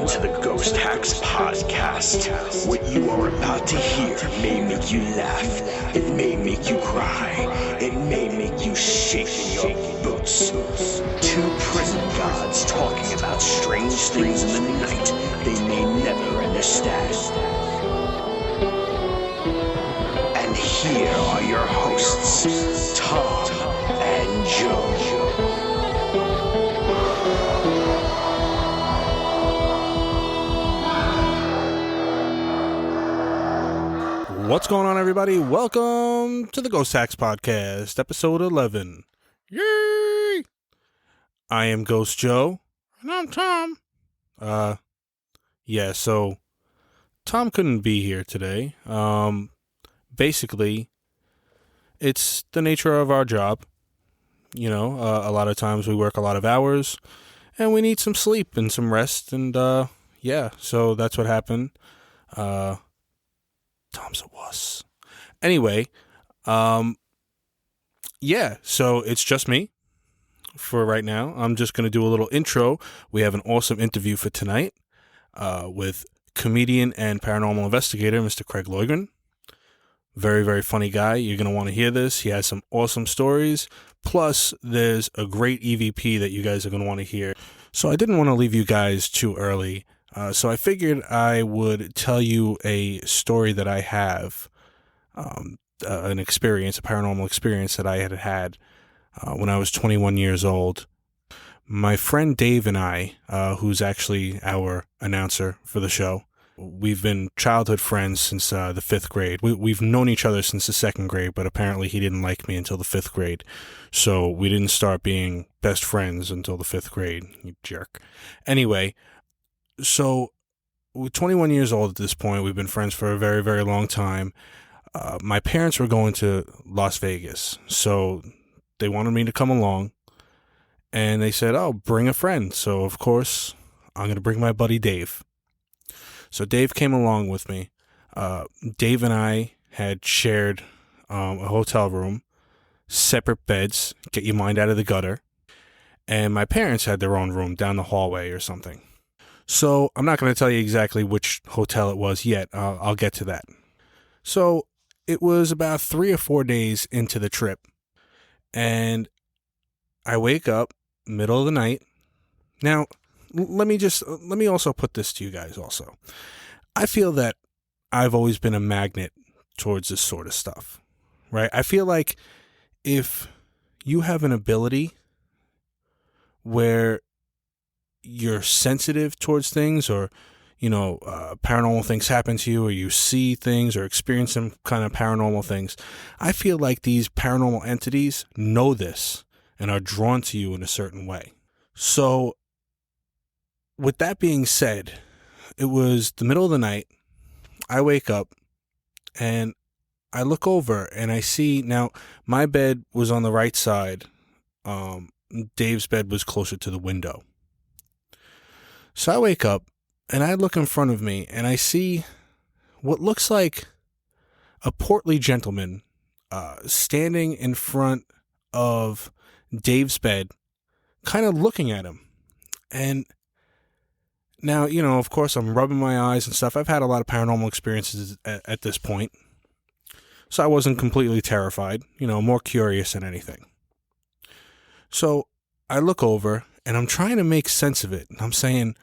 Welcome to the Ghost Hacks Podcast. What you are about to hear may make you laugh, it may make you cry, it may make you shake in your boots. Two prison guards talking about strange things in the night they may never understand. And here are your hosts, Tom and Joe. What's going on, everybody? Welcome to the Ghost Hacks Podcast, episode 11. Yay! I am Ghost Joe. And I'm Tom. So Tom couldn't be here today. Basically, it's the nature of our job. You know, a lot of times we work a lot of hours, and we need some sleep and some rest, and so that's what happened. Tom's a wuss. Anyway, so it's just me for right now. I'm just going to do a little intro. We have an awesome interview for tonight with comedian and paranormal investigator, Mr. Craig Loydgren. Very, very funny guy. You're going to want to hear this. He has some awesome stories. Plus, there's a great EVP that you guys are going to want to hear. So I didn't want to leave you guys too early. So I figured I would tell you a story that I have, an experience, a paranormal experience that I had when I was 21 years old. My friend Dave and I, who's actually our announcer for the show, we've been childhood friends since the 5th grade. We've known each other since the 2nd grade, but apparently he didn't like me until the 5th grade. So we didn't start being best friends until the 5th grade, you jerk. Anyway, so we're 21 years old at this point. We've been friends for a very, very long time. My parents were going to Las Vegas, so they wanted me to come along. And they said, oh, bring a friend. So, of course, I'm going to bring my buddy Dave. So Dave came along with me. Dave and I had shared a hotel room, separate beds, get your mind out of the gutter. And my parents had their own room down the hallway or something. So I'm not going to tell you exactly which hotel it was yet. I'll get to that. So it was about 3 or 4 days into the trip. And I wake up middle of the night. Now, let me also put this to you guys also. I feel that I've always been a magnet towards this sort of stuff, right? I feel like if you have an ability where you're sensitive towards things, or, paranormal things happen to you, or you see things or experience some kind of paranormal things, I feel like these paranormal entities know this and are drawn to you in a certain way. So with that being said, it was the middle of the night. I wake up and I look over and I see, now my bed was on the right side. Dave's bed was closer to the window. So I wake up and I look in front of me and I see what looks like a portly gentleman standing in front of Dave's bed, kind of looking at him. And now, of course, I'm rubbing my eyes and stuff. I've had a lot of paranormal experiences at this point. So I wasn't completely terrified, more curious than anything. So I look over and I'm trying to make sense of it. And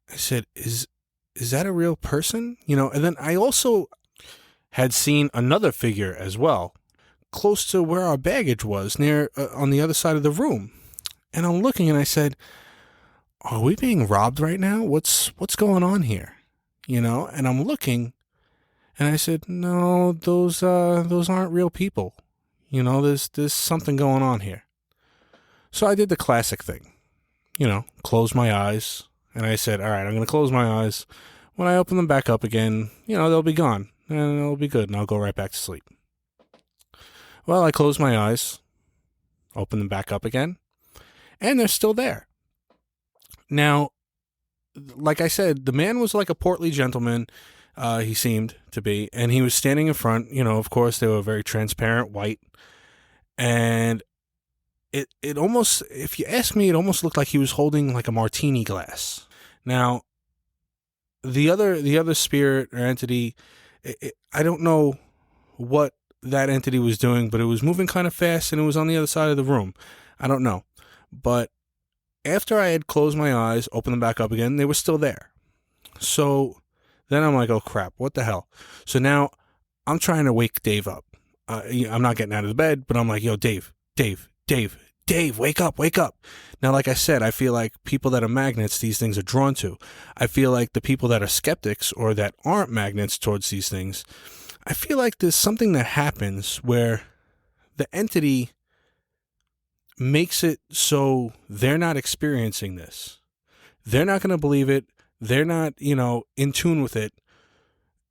I said, is that a real person? And then I also had seen another figure as well, close to where our baggage was, near on the other side of the room. And I'm looking and I said, are we being robbed right now? What's going on here? And I'm looking and I said, no, those aren't real people. There's something going on here. So I did the classic thing, closed my eyes, and I said, all right, I'm going to close my eyes. When I open them back up again, they'll be gone, and it'll be good, and I'll go right back to sleep. Well, I closed my eyes, opened them back up again, and they're still there. Now, like I said, the man was like a portly gentleman, he seemed to be, and he was standing in front. Of course, they were very transparent, white, and it almost, if you ask me, it almost looked like he was holding like a martini glass. Now, the other spirit or entity, I don't know what that entity was doing, but it was moving kind of fast and it was on the other side of the room. I don't know. But after I had closed my eyes, opened them back up again, they were still there. So then I'm like, oh crap, what the hell? So now I'm trying to wake Dave up. I'm not getting out of the bed, but I'm like, yo, Dave, wake up. Now, like I said, I feel like people that are magnets, these things are drawn to. I feel like the people that are skeptics or that aren't magnets towards these things, I feel like there's something that happens where the entity makes it so they're not experiencing this. They're not going to believe it. They're not, in tune with it.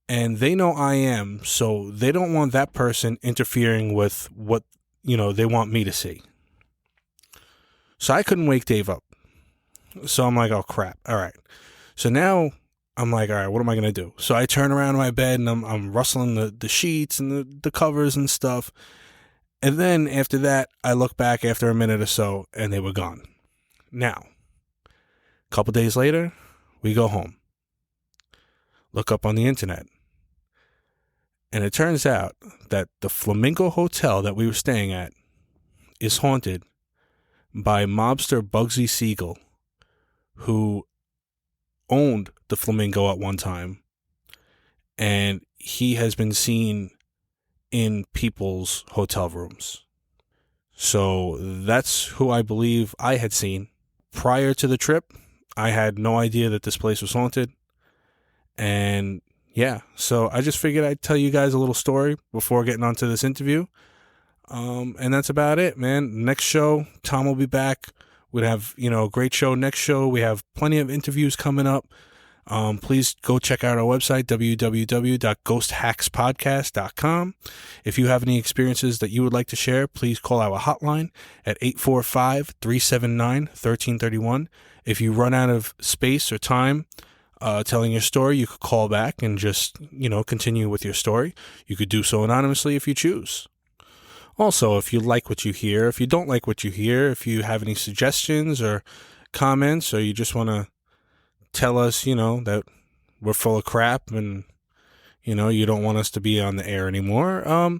And they know I am, so they don't want that person interfering with what, they want me to see. So I couldn't wake Dave up. So I'm like, oh crap. All right. So now I'm like, all right, what am I going to do? So I turn around in my bed and I'm rustling the sheets and the covers and stuff. And then after that, I look back after a minute or so and they were gone. Now, a couple days later, we go home. Look up on the internet. And it turns out that the Flamingo Hotel that we were staying at is haunted by mobster Bugsy Siegel, who owned the Flamingo at one time. And he has been seen in people's hotel rooms. So that's who I believe I had seen. Prior to the trip, I had no idea that this place was haunted. And yeah, so I just figured I'd tell you guys a little story before getting onto this interview. And that's about it, man. Next show, Tom will be back. We'd have, a great show next show. We have plenty of interviews coming up. Please go check out our website, www.ghosthackspodcast.com. If you have any experiences that you would like to share, please call our hotline at 845-379-1331. If you run out of space or time telling your story, you could call back and just, continue with your story. You could do so anonymously if you choose. Also, if you like what you hear, if you don't like what you hear, if you have any suggestions or comments, or you just want to tell us, that we're full of crap and, you don't want us to be on the air anymore,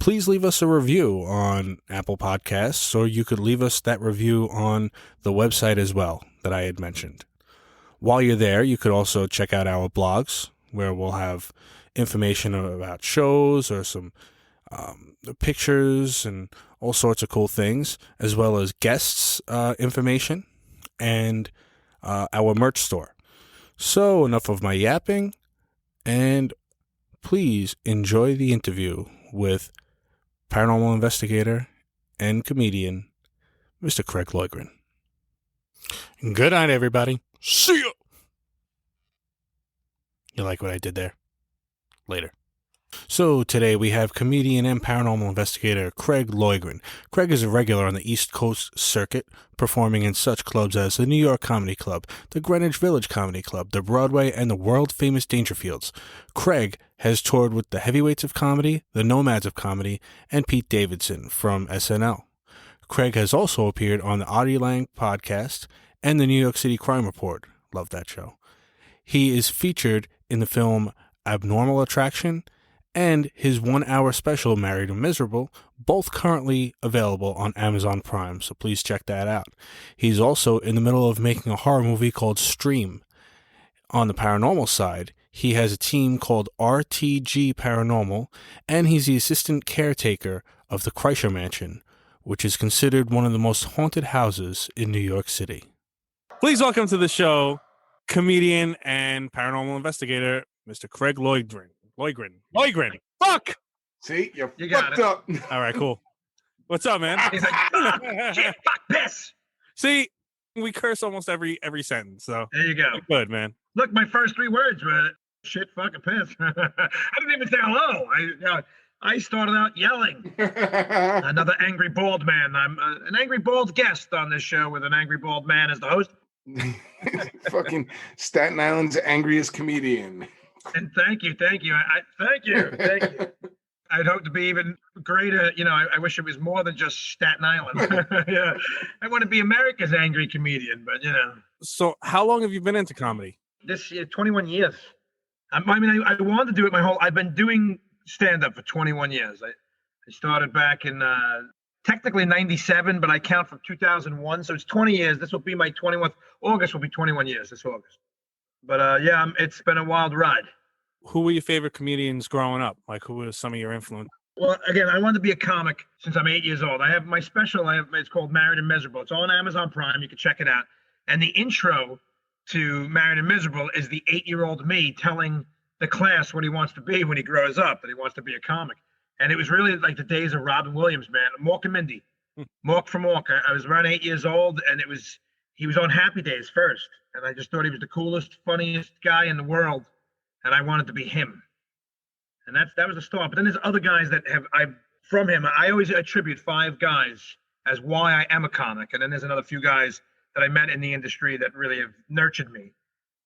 please leave us a review on Apple Podcasts, or you could leave us that review on the website as well that I had mentioned. While you're there, you could also check out our blogs, where we'll have information about shows or some pictures and all sorts of cool things, as well as guests information and our merch store. So enough of my yapping, and please enjoy the interview with paranormal investigator and comedian, Mr. Craig Loydgren. Good night, everybody. See ya! You like what I did there? Later. So today we have comedian and paranormal investigator Craig Loydgren. Craig is a regular on the East Coast circuit, performing in such clubs as the New York Comedy Club, the Greenwich Village Comedy Club, the Broadway, and the world-famous Dangerfields. Craig has toured with the Heavyweights of Comedy, the Nomads of Comedy, and Pete Davidson from SNL. Craig has also appeared on the Audie Lang podcast and the New York City Crime Report. Love that show. He is featured in the film Abnormal Attraction and his 1-hour special, Married and Miserable, both currently available on Amazon Prime, so please check that out. He's also in the middle of making a horror movie called Stream. On the paranormal side, he has a team called RTG Paranormal, and he's the assistant caretaker of the Kreischer Mansion, which is considered one of the most haunted houses in New York City. Please welcome to the show, comedian and paranormal investigator, Mr. Craig Loydgren. Loydgren. Fuck! See, you got fucked it. up. All right, cool. What's up, man? He's like, shit, fuck this. See, we curse almost every sentence, so There you go. good, man. Look, my first 3 words were shit, fuck, and piss. I didn't even say hello. I started out yelling. Another angry bald man. I'm an angry bald guest on this show with an angry bald man as the host. Fucking Staten Island's angriest comedian. And thank you. Thank you. I'd hope to be even greater. I wish it was more than just Staten Island. Yeah, I want to be America's angry comedian, but So how long have you been into comedy? this year, 21 years. I wanted to do it I've been doing stand-up for 21 years. I started back in technically 97, but I count from 2001, so it's 20 years. This will be my 21st. August will be 21 years this August. But it's been a wild ride. Who were your favorite comedians growing up? Like, who were some of your influence? Well, again, I wanted to be a comic since I'm 8 years old. I have my special. It's called Married and Miserable. It's on Amazon Prime. You can check it out. And the intro to Married and Miserable is the 8-year-old me telling the class what he wants to be when he grows up, that he wants to be a comic. And it was really like the days of Robin Williams, man. Mork and Mindy. Mork from Mork. I was around 8 years old, and he was on Happy Days first. And I just thought he was the coolest, funniest guy in the world. And I wanted to be him. And that was the start. But then there's other guys that from him. I always attribute 5 guys as why I am a comic. And then there's another few guys that I met in the industry that really have nurtured me.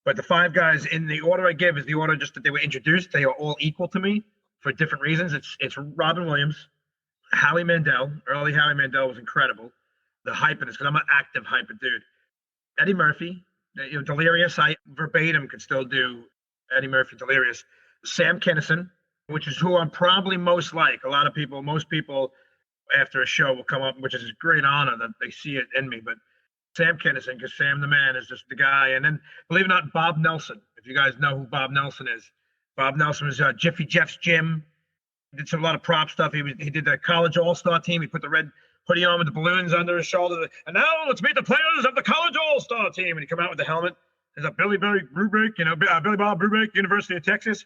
But the 5 guys in the order I give is the order just that they were introduced. They are all equal to me for different reasons. It's Robin Williams, Howie Mandel. Early Howie Mandel was incredible. The hyperness, because I'm an active hyper dude. Eddie Murphy, Delirious. I verbatim could still do Eddie Murphy, Delirious. Sam Kinison, which is who I'm probably most like. Most people after a show will come up, which is a great honor that they see it in me. But Sam Kinison, because Sam the Man is just the guy. And then, believe it or not, Bob Nelson. If you guys know who Bob Nelson is. Bob Nelson was Jiffy Jeff's gym. He did a lot of prop stuff. He did the college all-star team. He put the red hoodie on with the balloons under his shoulder. And now let's meet the players of the college all-star team. And he come out with the helmet. There's a Billy Brubeck, Billy Bob Brubeck, University of Texas.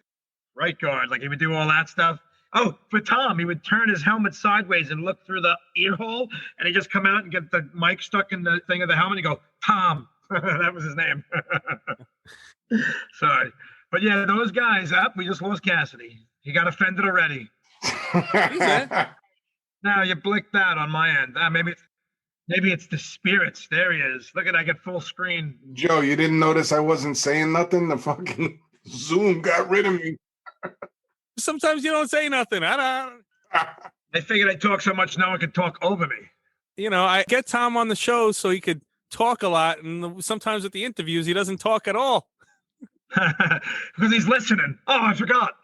Right guard. Like he would do all that stuff. Oh, for Tom, he would turn his helmet sideways and look through the ear hole, and he'd just come out and get the mic stuck in the thing of the helmet and go, Tom. That was his name. Sorry. But yeah, those guys, we just lost Cassidy. He got offended already. Now you blinked out on my end. Maybe it's the spirits. There he is. Look at I get full screen. Joe, you didn't notice I wasn't saying nothing? The fucking Zoom got rid of me. Sometimes you don't say nothing. I figured I talk so much no one could talk over me. I get Tom on the show so he could talk a lot, and sometimes at the interviews he doesn't talk at all. Because he's listening. Oh, I forgot.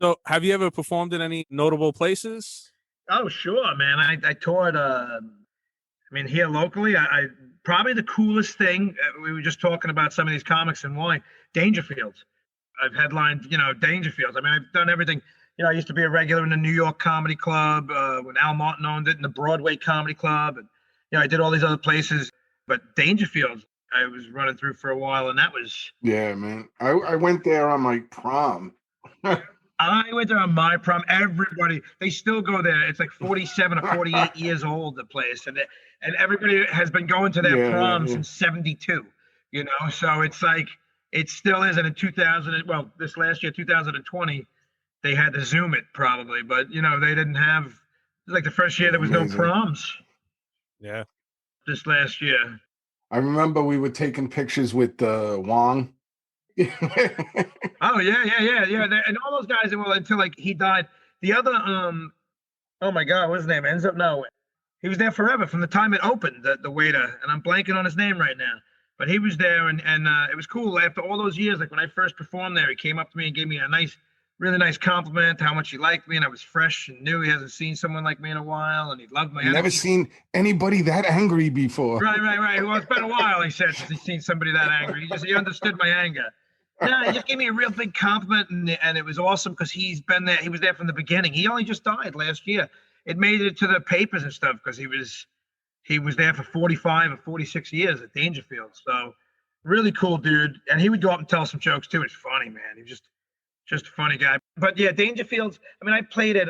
So have you ever performed in any notable places? Oh, sure, man. I toured, here locally, I probably the coolest thing, we were just talking about some of these comics and why, Dangerfields. I've headlined, Dangerfields. I've done everything. I used to be a regular in the New York Comedy Club when Al Martin owned it, and the Broadway Comedy Club. And, I did all these other places. But Dangerfields, I was running through for a while, and that was... Yeah, man. I went there on my prom. I went there on my prom. Everybody, they still go there. It's like 47 or 48 years old, the place. And everybody has been going to their prom since 72, So it's like, it still is. And in this last year, 2020, they had to Zoom it probably. But, they didn't have, it was like the first year there was no proms. Yeah. This last year. I remember we were taking pictures with Wong. Oh yeah. And all those guys, until like he died. The other, oh my God, what's his name? He was there forever from the time it opened. The waiter, and I'm blanking on his name right now. But he was there, and it was cool. After all those years, like when I first performed there, he came up to me and gave me a really nice compliment, how much he liked me, and I was fresh and new. He hasn't seen someone like me in a while, and he loved my energy. Never seen anybody that angry before. Right. Well, it's been a while, he said, since he's seen somebody that angry. He understood my anger. Yeah, he just gave me a real big compliment, and it was awesome because he's been there. He was there from the beginning. He only just died last year. It made it to the papers and stuff because he was there for 45 or 46 years at Dangerfield. So really cool dude. And he would go up and tell some jokes too. It's funny, man. He was just a funny guy. But yeah, Dangerfields. I played at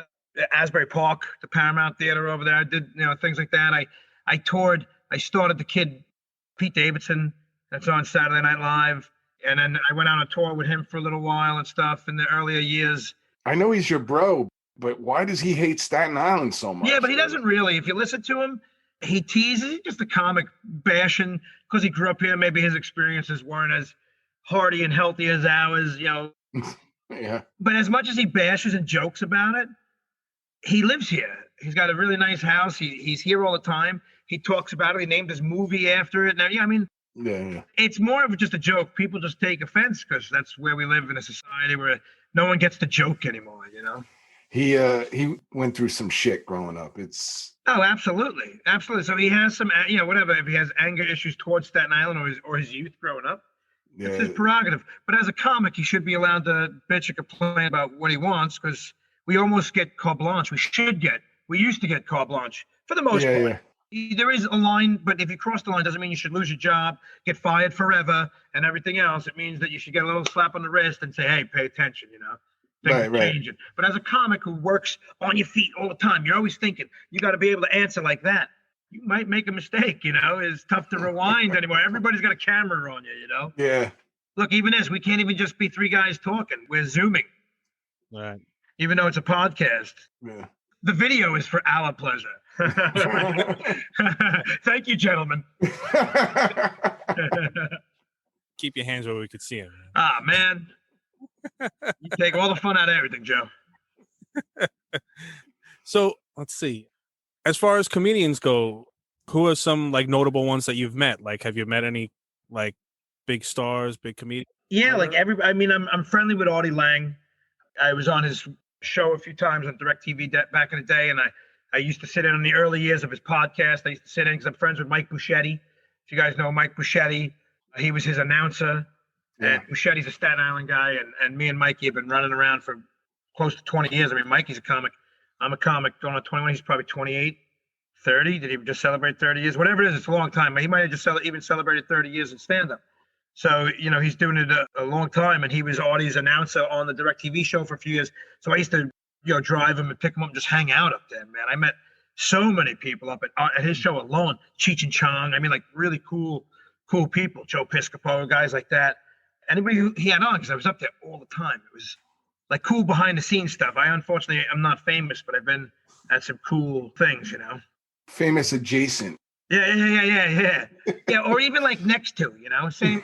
Asbury Park, the Paramount Theater over there. I did things like that. I toured. I started the kid Pete Davidson. That's on Saturday Night Live. And then I went on a tour with him for a little while and stuff in the earlier years. I know he's your bro, but why does he hate Staten Island so much? Yeah, but he doesn't really. If you listen to him, he teases. He's just a comic bashing because he grew up here. Maybe his experiences weren't as hearty and healthy as ours. Yeah. But as much as he bashes and jokes about it, he lives here. He's got a really nice house. He's here all the time. He talks about it. He named his movie after it. Now, yeah, I mean, Yeah. it's more of just a joke. People just take offense because that's where we live in a society where no one gets to joke anymore, you know? He went through some shit growing up. It's Oh, absolutely. Absolutely. So he has some, whatever, if he has anger issues towards Staten Island or his youth growing up, it's his yeah. prerogative. But as a comic, he should be allowed to bitch or complain about what he wants because we almost get carte blanche. We used to get carte blanche for the most Yeah, part. There is a line, but if you cross the line, doesn't mean you should lose your job, get fired forever, and everything else. It means that you should get a little slap on the wrist and say, "Hey, pay attention," you know. Things are changing. But as a comic who works on your feet all the time, you're always thinking you got to be able to answer like that. You might make a mistake, you know. It's tough to rewind anymore. Everybody's got a camera on you, you know. Yeah. Look, even this, we can't even just be three guys talking. We're zooming, Right. even though it's a podcast. Yeah. The video is for our pleasure. Thank you, gentlemen. Keep your hands where we could see them. Ah, man. You take all the fun out of everything, Joe. So let's see. As far as comedians go, who are some like notable ones that you've met? Like, have you met any like big stars, big comedians? Yeah, like everybody. I mean, I'm friendly with Artie Lang. I was on his show a few times on DirecTV back in the day, and I used to sit in on the early years of his podcast. I used to sit in because I'm friends with Mike Buschetti. If you guys know Mike Buschetti, he was his announcer. Yeah. And Buschetti's a Staten Island guy, and me and Mikey have been running around for close to 20 years. I mean, Mikey's a comic. I'm a comic going on 21. He's probably 28, 30. Did he just celebrate 30 years? Whatever it is, it's a long time. He might have just even celebrated 30 years in stand-up. So, you know, he's doing it a long time, and he was Artie's announcer on the DirecTV show for a few years. So I used to, drive him and pick him up and just hang out up there, man. I met so many people up at his show alone. Cheech and Chong. I mean, like really cool people. Joe Piscopo, guys like that. Anybody who he had on, because I was up there all the time. It was like cool behind the scenes stuff. Unfortunately, I'm not famous, but I've been at some cool things, you know. Famous adjacent. Yeah. Yeah, or even like next to, same,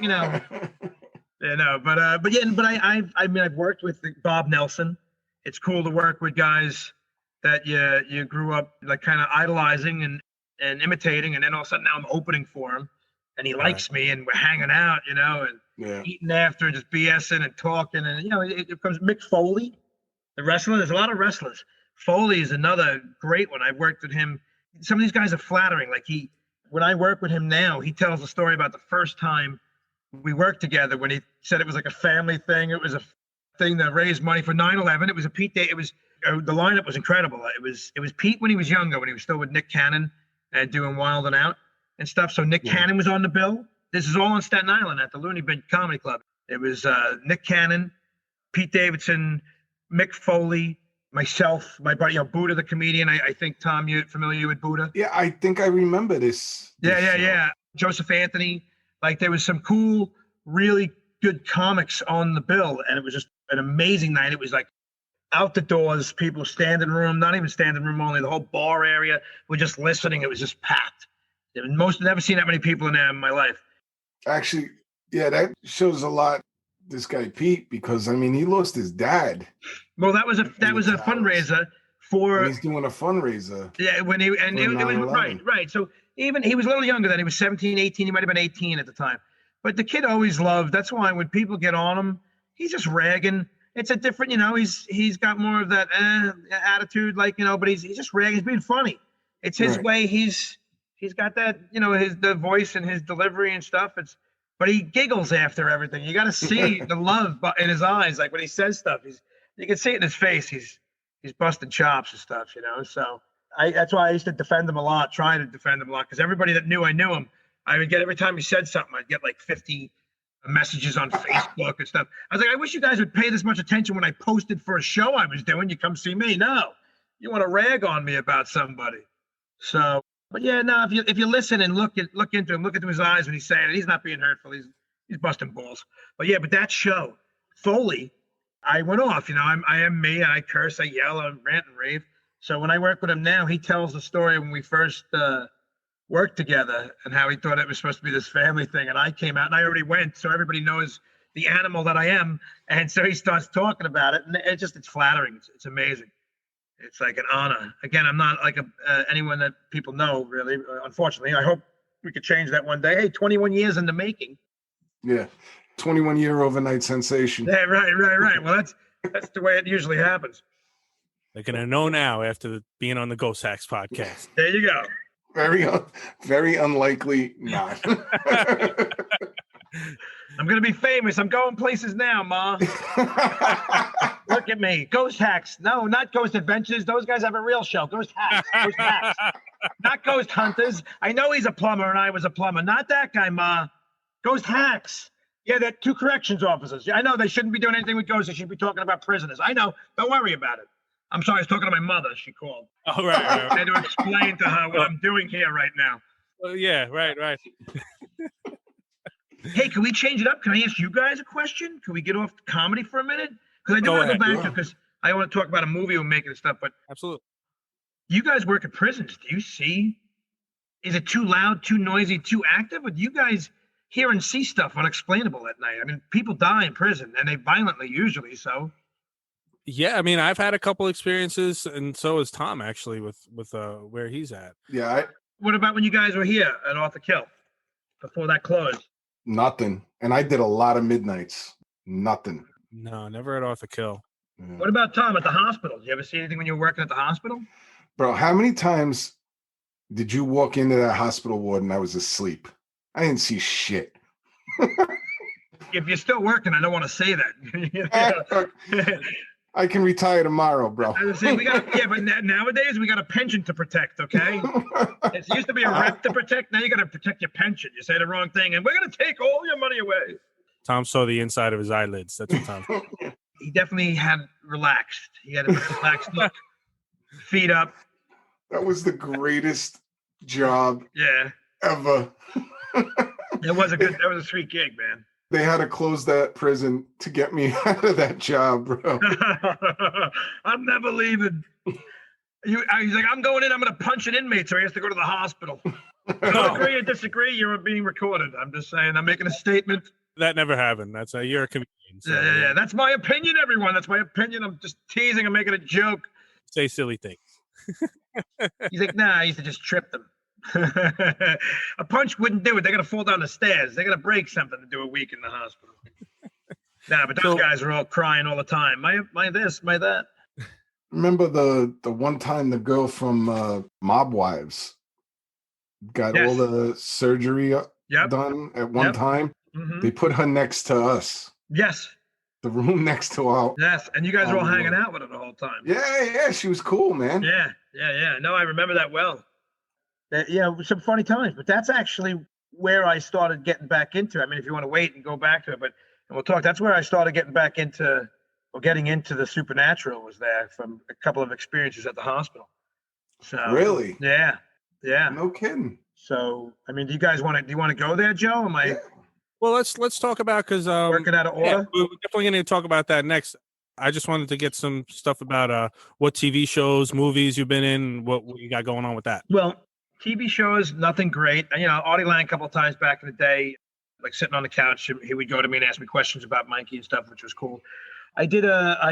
but I've worked with Bob Nelson. It's cool to work with guys that you grew up like kind of idolizing and imitating, and then all of a sudden now I'm opening for him, and he likes me, and we're hanging out, and eating after and just BSing and talking, and it comes Mick Foley, the wrestler. There's a lot of wrestlers. Foley is another great one. I've worked with him. Some of these guys are flattering. Like when I work with him now, he tells a story about the first time we worked together when he said it was like a family thing. It was a thing that raised money for 9/11. It was a Pete Day. It was the lineup was incredible. It was Pete when he was younger, when he was still with Nick Cannon and doing Wild and Out and stuff. So Nick Cannon was on the bill. This is all on Staten Island at the Looney Bin Comedy Club. It was Nick Cannon, Pete Davidson, Mick Foley, myself, my buddy, Buddha the comedian. I think, Tom, you're familiar with Buddha? Yeah, I think I remember this. Yeah. Joseph Anthony. Like there was some cool, really good comics on the bill, and it was just an amazing night. It was like out the doors, people standing room, not even standing room only, the whole bar area. We're just listening. It was just packed. Never seen that many people in there in my life. Actually, yeah, that shows a lot. This guy Pete, because I mean, he lost his dad. Well, that was a fundraiser for. And he's doing a fundraiser. Yeah, when it was right. So even he was a little younger then. He was 17, 18. He might have been 18 at the time. But the kid always loved. That's why when people get on him, he's just ragging. It's a different, he's got more of that attitude, like but he's just ragging. He's being funny. It's his way. He's got that, the voice and his delivery and stuff. But he giggles after everything. You got to see the love in his eyes. Like when he says stuff, you can see it in his face. He's busting chops and stuff, So that's why I used to defend him a lot, try to defend him a lot, because everybody that knew I knew him, I would get every time he said something, I'd get like 50 messages on Facebook and stuff. I was like, I wish you guys would pay this much attention when I posted for a show I was doing. You come see me. No, you want to rag on me about somebody. So. But yeah, no. If you listen and look into him, look into his eyes when he's saying it, he's not being hurtful. He's busting balls. But that show, Foley, I went off. I am me, and I curse, I yell, I rant and rave. So when I work with him now, he tells the story when we first worked together and how he thought it was supposed to be this family thing, and I came out and I already went, so everybody knows the animal that I am. And so he starts talking about it, and it's flattering. It's amazing. It's like an honor. Again, I'm not like anyone that people know, really. Unfortunately, I hope we could change that one day. Hey, 21 years in the making. Yeah, 21-year overnight sensation. Yeah, right. Well, that's the way it usually happens. They're gonna know now after being on the Ghost Hacks podcast. There you go. Very unlikely not. I'm gonna be famous. I'm going places now, Ma. Look at me. Ghost Hacks. No, not Ghost Adventures. Those guys have a real show. Ghost Hacks. Ghost Hacks. Not Ghost Hunters. I know he's a plumber and I was a plumber. Not that guy, Ma. Ghost Hacks. Yeah, they're 2 corrections officers. Yeah, I know they shouldn't be doing anything with ghosts. They should be talking about prisoners. I know. Don't worry about it. I'm sorry. I was talking to my mother. She called. Oh, right. I had to explain to her what I'm doing here right now. Well, yeah, right. Hey, can we change it up? Can I ask you guys a question? Can we get off comedy for a minute? Because I do want to go back to, because I want to talk about a movie we're making and stuff, but Absolutely. You guys work at prisons. Do you see? Is it too loud, too noisy, too active? Or do you guys hear and see stuff unexplainable at night? I mean, people die in prison, and they violently usually, so. Yeah, I mean, I've had a couple experiences, and so has Tom, actually, with where he's at. Yeah. What about when you guys were here at Arthur Kill before that closed? Nothing. And I did a lot of midnights. Nothing. No, never at Arthur Kill. Yeah. What about Tom at the hospital? Did you ever see anything when you were working at the hospital? Bro, how many times did you walk into that hospital ward and I was asleep? I didn't see shit. If you're still working, I don't want to say that. I can retire tomorrow, bro. I was saying, but nowadays we got a pension to protect, okay? It used to be a rep to protect. Now you got to protect your pension. You say the wrong thing, and we're going to take all your money away. Tom saw the inside of his eyelids. That's what Tom said. He definitely had relaxed. He had a relaxed look. Feet up. That was the greatest job ever. That was a sweet gig, man. They had to close that prison to get me out of that job, bro. I'm never leaving. He's like, I'm going in. I'm going to punch an inmate, so he has to go to the hospital. Don't agree or disagree. You're being recorded. I'm just saying. I'm making a statement. That never happened. You're a comedian. So, yeah. That's my opinion, everyone. That's my opinion. I'm just teasing. I'm making a joke. Say silly things. He's like, nah, I used to just trip them. A punch wouldn't do it. They got to fall down the stairs. They got to break something to do a week in the hospital. Nah, but those guys are all crying all the time. My this, my that. Remember the one time the girl from Mob Wives got all the surgery done at one time? Mm-hmm. They put her next to us. Yes. The room next to our. Yes, and you guys were all hanging out with her the whole time. Yeah, she was cool, man. Yeah. No, I remember that well. Some funny times, but that's actually where I started getting back into. I mean, if you want to wait and go back to it, and we'll talk. That's where I started getting into the supernatural. Was there from a couple of experiences at the hospital. So really, yeah, no kidding. So I mean, do you want to go there, Joe? Am I? Yeah. Well, let's talk about, because working out of order. Yeah, we're definitely going to talk about that next. I just wanted to get some stuff about what TV shows, movies you've been in, what you got going on with that. Well, TV shows, nothing great. Artie Lang a couple of times back in the day, like sitting on the couch, he would go to me and ask me questions about Mikey and stuff, which was cool. I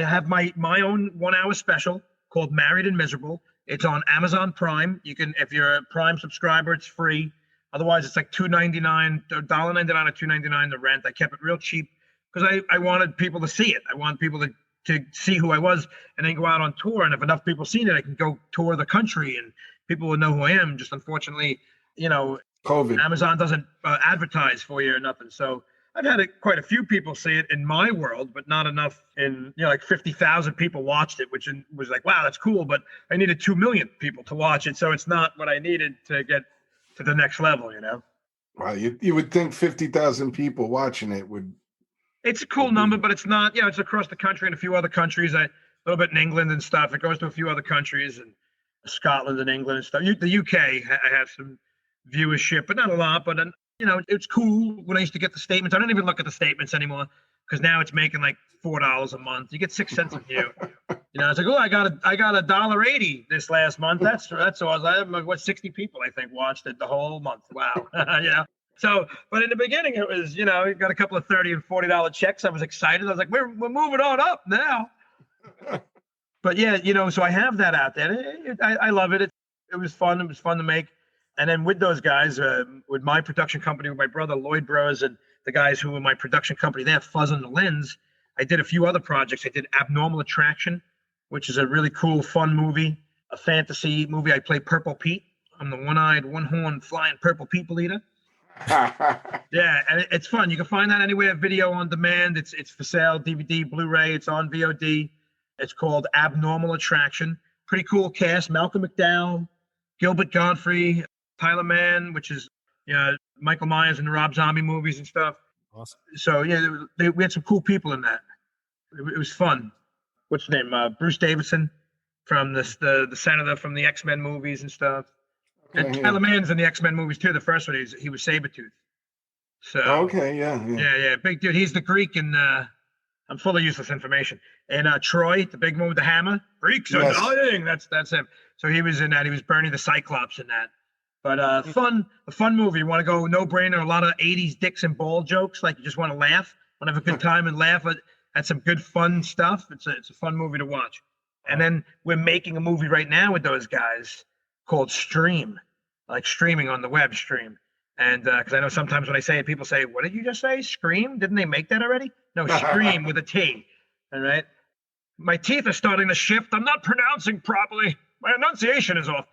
have my own 1 hour special called Married and Miserable. It's on Amazon Prime. You can, if you're a Prime subscriber, it's free. Otherwise, it's like $2.99, $1.99 or $2.99 to rent. I kept it real cheap because I wanted people to see it. I want people to see who I was and then go out on tour. And if enough people seen it, I can go tour the country and people will know who I am. Just unfortunately, COVID. Amazon doesn't advertise for you or nothing. So I've had quite a few people see it in my world, but not enough like 50,000 people watched it, which was like, wow, that's cool. But I needed 2 million people to watch it. So it's not what I needed to get to the next level, Wow, you would think 50,000 people watching it would. It's a cool number, but it's not. It's across the country and a few other countries. A little bit in England and stuff. It goes to a few other countries and Scotland and England and stuff. The UK, I have some viewership, but not a lot. But it's cool. When I used to get the statements, I don't even look at the statements anymore because now it's making like $4 a month. You get 6 cents a view. It's like, oh, I got $1.80 this last month. That's awesome. I have 60 people I think watched it the whole month. Wow. So, but in the beginning, it was, you got a couple of $30 and $40 checks. I was excited. I was like, we're moving on up now. But yeah, so I have that out there. I love it. It was fun. It was fun to make. And then with those guys, with my production company, with my brother Lloyd Bros, and the guys who were my production company, they have Fuzz on the Lens. I did a few other projects. I did Abnormal Attraction, which is a really cool, fun movie, a fantasy movie. I play Purple Pete. I'm the one-eyed, one-horn flying Purple People Eater. Yeah, and it's fun. You can find that anywhere, video on demand. It's for sale, DVD, Blu-ray. It's on VOD. It's called Abnormal Attraction. Pretty cool cast. Malcolm McDowell, Gilbert Godfrey, Tyler Mann, which is Michael Myers in the Rob Zombie movies and stuff. Awesome. So yeah, we had some cool people in that. It was fun. What's his name? Bruce Davison from the senator from the X-Men movies and stuff. And Tyler Mann's in the X-Men movies too. The first one, he was Sabretooth. So yeah, big dude. He's the Greek, and I'm full of useless information. And Troy, the big one with the hammer, Greeks are dying. That's him. So he was in that. He was Bernie the Cyclops in that. But a fun movie. You want to go no brainer? A lot of '80s dicks and ball jokes. Like you just want to laugh, want to have a good time and laugh at some good fun stuff. It's a fun movie to watch. And then we're making a movie right now with those guys called Stream, like streaming on the web stream. And because I know sometimes when I say it, people say, "What did you just say? Scream? Didn't they make that already?" No, Stream with a T. All right. My teeth are starting to shift. I'm not pronouncing properly. My enunciation is off.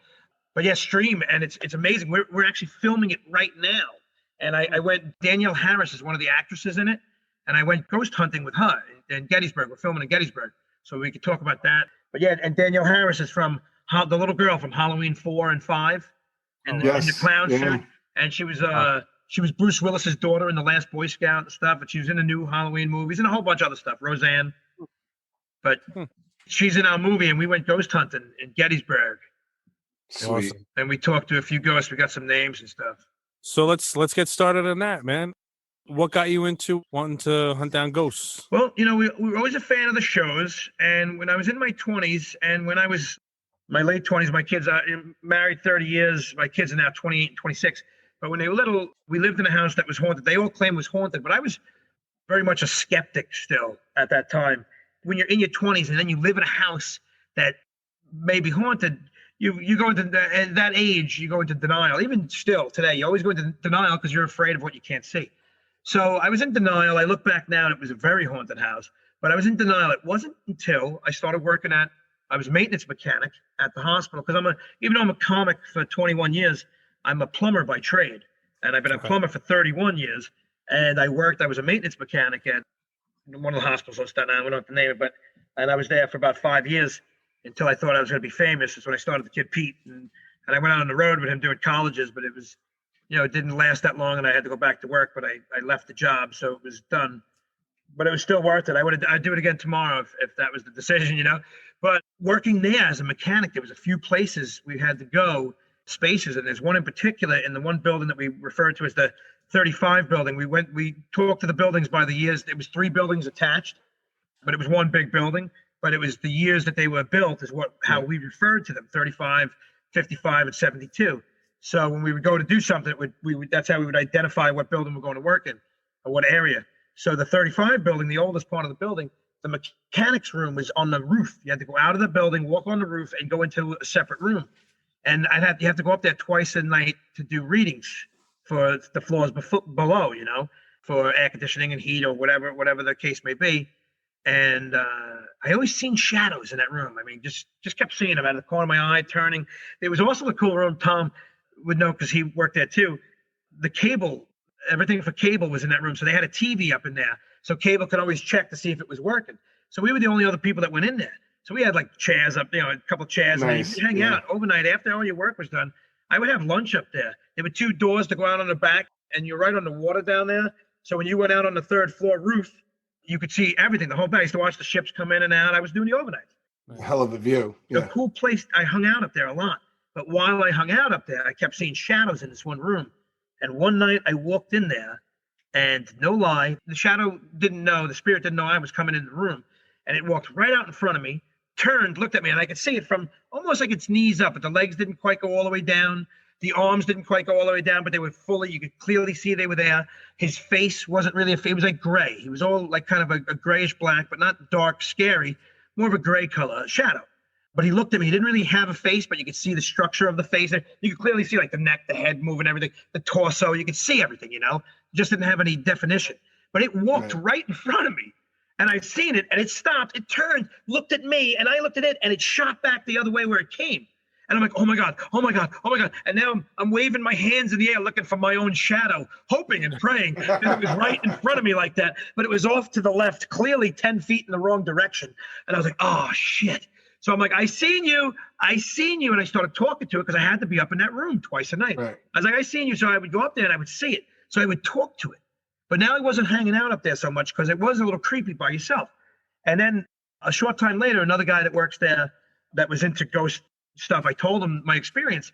But yeah, Stream, and it's amazing. We're actually filming it right now. And I went. Danielle Harris is one of the actresses in it, and I went ghost hunting with her in Gettysburg. We're filming in Gettysburg, so we could talk about that. But yeah, and Danielle Harris is from the little girl from Halloween 4 and 5, in the clown suit. And she was Bruce Willis's daughter in The Last Boy Scout and stuff, and she was in the new Halloween movies and a whole bunch of other stuff, Roseanne. But she's in our movie, and we went ghost hunting in Gettysburg. Sweet. Awesome. And we talked to a few ghosts. We got some names and stuff. So let's get started on that, man. What got you into wanting to hunt down ghosts? Well, we were always a fan of the shows, and when I was in my 20s, and when I was my late 20s, my kids are married 30 years. My kids are now 28 and 26. But when they were little, we lived in a house that was haunted. They all claimed it was haunted, but I was very much a skeptic still at that time. When you're in your 20s and then you live in a house that may be haunted, you go into at that age, you go into denial. Even still today, you always go into denial because you're afraid of what you can't see. So I was in denial. I look back now, and it was a very haunted house, but I was in denial. It wasn't until I started working I was maintenance mechanic at the hospital, because even though I'm a comic for 21 years, I'm a plumber by trade, and I've been a plumber for 31 years. And I was a maintenance mechanic at one of the hospitals on Staten Island. We don't have to name it, and I was there for about 5 years until I thought I was going to be famous. That's when I started the Kid Pete, and I went out on the road with him doing colleges, but it was, it didn't last that long, and I had to go back to work. But I left the job, so it was done. But it was still worth it. I'd do it again tomorrow if that was the decision, But working there as a mechanic, there was a few places we had to go, spaces, and there's one in particular in the one building that we referred to as the 35 building. We talked to the buildings by the years. It was 3 buildings attached, but it was one big building. But it was the years that they were built is how we referred to them: 35, 55, and 72. So when we would go to do something, that's how we would identify what building we're going to work in or what area. So the 35 building, the oldest part of the building, the mechanics room was on the roof. You had to go out of the building, walk on the roof, and go into a separate room. And you have to go up there twice a night to do readings for the floors below, for air conditioning and heat or whatever the case may be. And I always seen shadows in that room. I mean, just kept seeing them out of the corner of my eye, turning. It was also a cool room. Tom would know because he worked there too. The cable, everything for cable was in that room. So they had a TV up in there. So cable could always check to see if it was working. So we were the only other people that went in there. So we had like chairs up, a couple of chairs, nice. And you could hang out overnight after all your work was done. I would have lunch up there. There were 2 doors to go out on the back, and you're right on the water down there. So when you went out on the 3rd floor roof, you could see everything. The whole night. I used to watch the ships come in and out. I was doing the overnights. Hell of a view. Yeah. A cool place. I hung out up there a lot. But while I hung out up there, I kept seeing shadows in this one room. And one night I walked in there, and no lie, the shadow the spirit didn't know I was coming in the room. And it walked right out in front of me, turned, looked at me, and I could see it from almost like its knees up, but the legs didn't quite go all the way down. The arms didn't quite go all the way down, but they were fully, you could clearly see they were there. His face wasn't really it was like gray. He was all like kind of a grayish black, but not dark, scary, more of a gray color, shadow. But he looked at me. He didn't really have a face, but you could see the structure of the face. You could clearly see like the neck, the head moving, everything, the torso. You could see everything, just didn't have any definition. But it walked right in front of me. And I seen it, and it stopped. It turned, looked at me, and I looked at it, and it shot back the other way where it came. And I'm like, oh my God, oh my God, oh my God. And now I'm waving my hands in the air looking for my own shadow, hoping and praying that it was right in front of me like that. But it was off to the left, clearly 10 feet in the wrong direction. And I was like, oh, shit. So I'm like, I seen you. And I started talking to it because I had to be up in that room twice a night. Right. I was like, I seen you. So I would go up there and I would see it. So I would talk to it. But now he wasn't hanging out up there so much because it was a little creepy by yourself. And then a short time later, another guy that works there that was into ghost stuff, I told him my experience.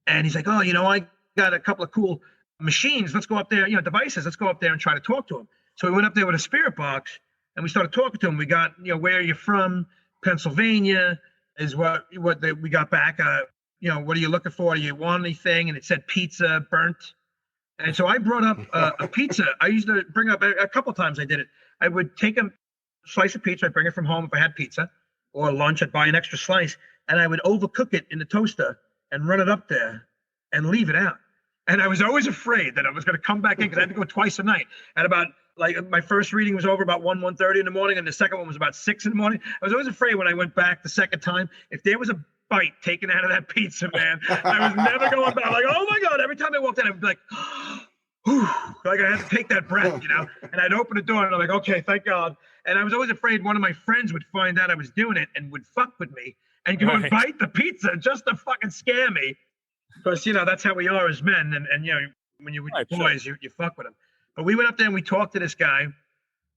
And he's like, oh, I got a couple of cool machines. Let's go up there, devices. Let's go up there and try to talk to him. So we went up there with a spirit box and we started talking to him. We got, where are you from? Pennsylvania is what we got back. What are you looking for? Do you want anything? And it said pizza, burnt. And so I brought up a pizza. I used to bring up a couple of times I did it. I would take a slice of pizza. I'd bring it from home if I had pizza or lunch. I'd buy an extra slice and I would overcook it in the toaster and run it up there and leave it out. And I was always afraid that I was going to come back in because I had to go twice a night. At about, my first reading was over about 1:30 in the morning, and the second one was about 6 in the morning. I was always afraid when I went back the second time, if there was a bite taken out of that pizza, man, I was never going back. Like, oh my God, every time I walked in, I'd be like, whew, like I had to take that breath, and I'd open the door and I'm like, okay, thank God. And I was always afraid one of my friends would find out I was doing it and would fuck with me and go and bite the pizza just to fucking scare me. Because, that's how we are as men. And when you're with boys, you fuck with them. But we went up there and we talked to this guy.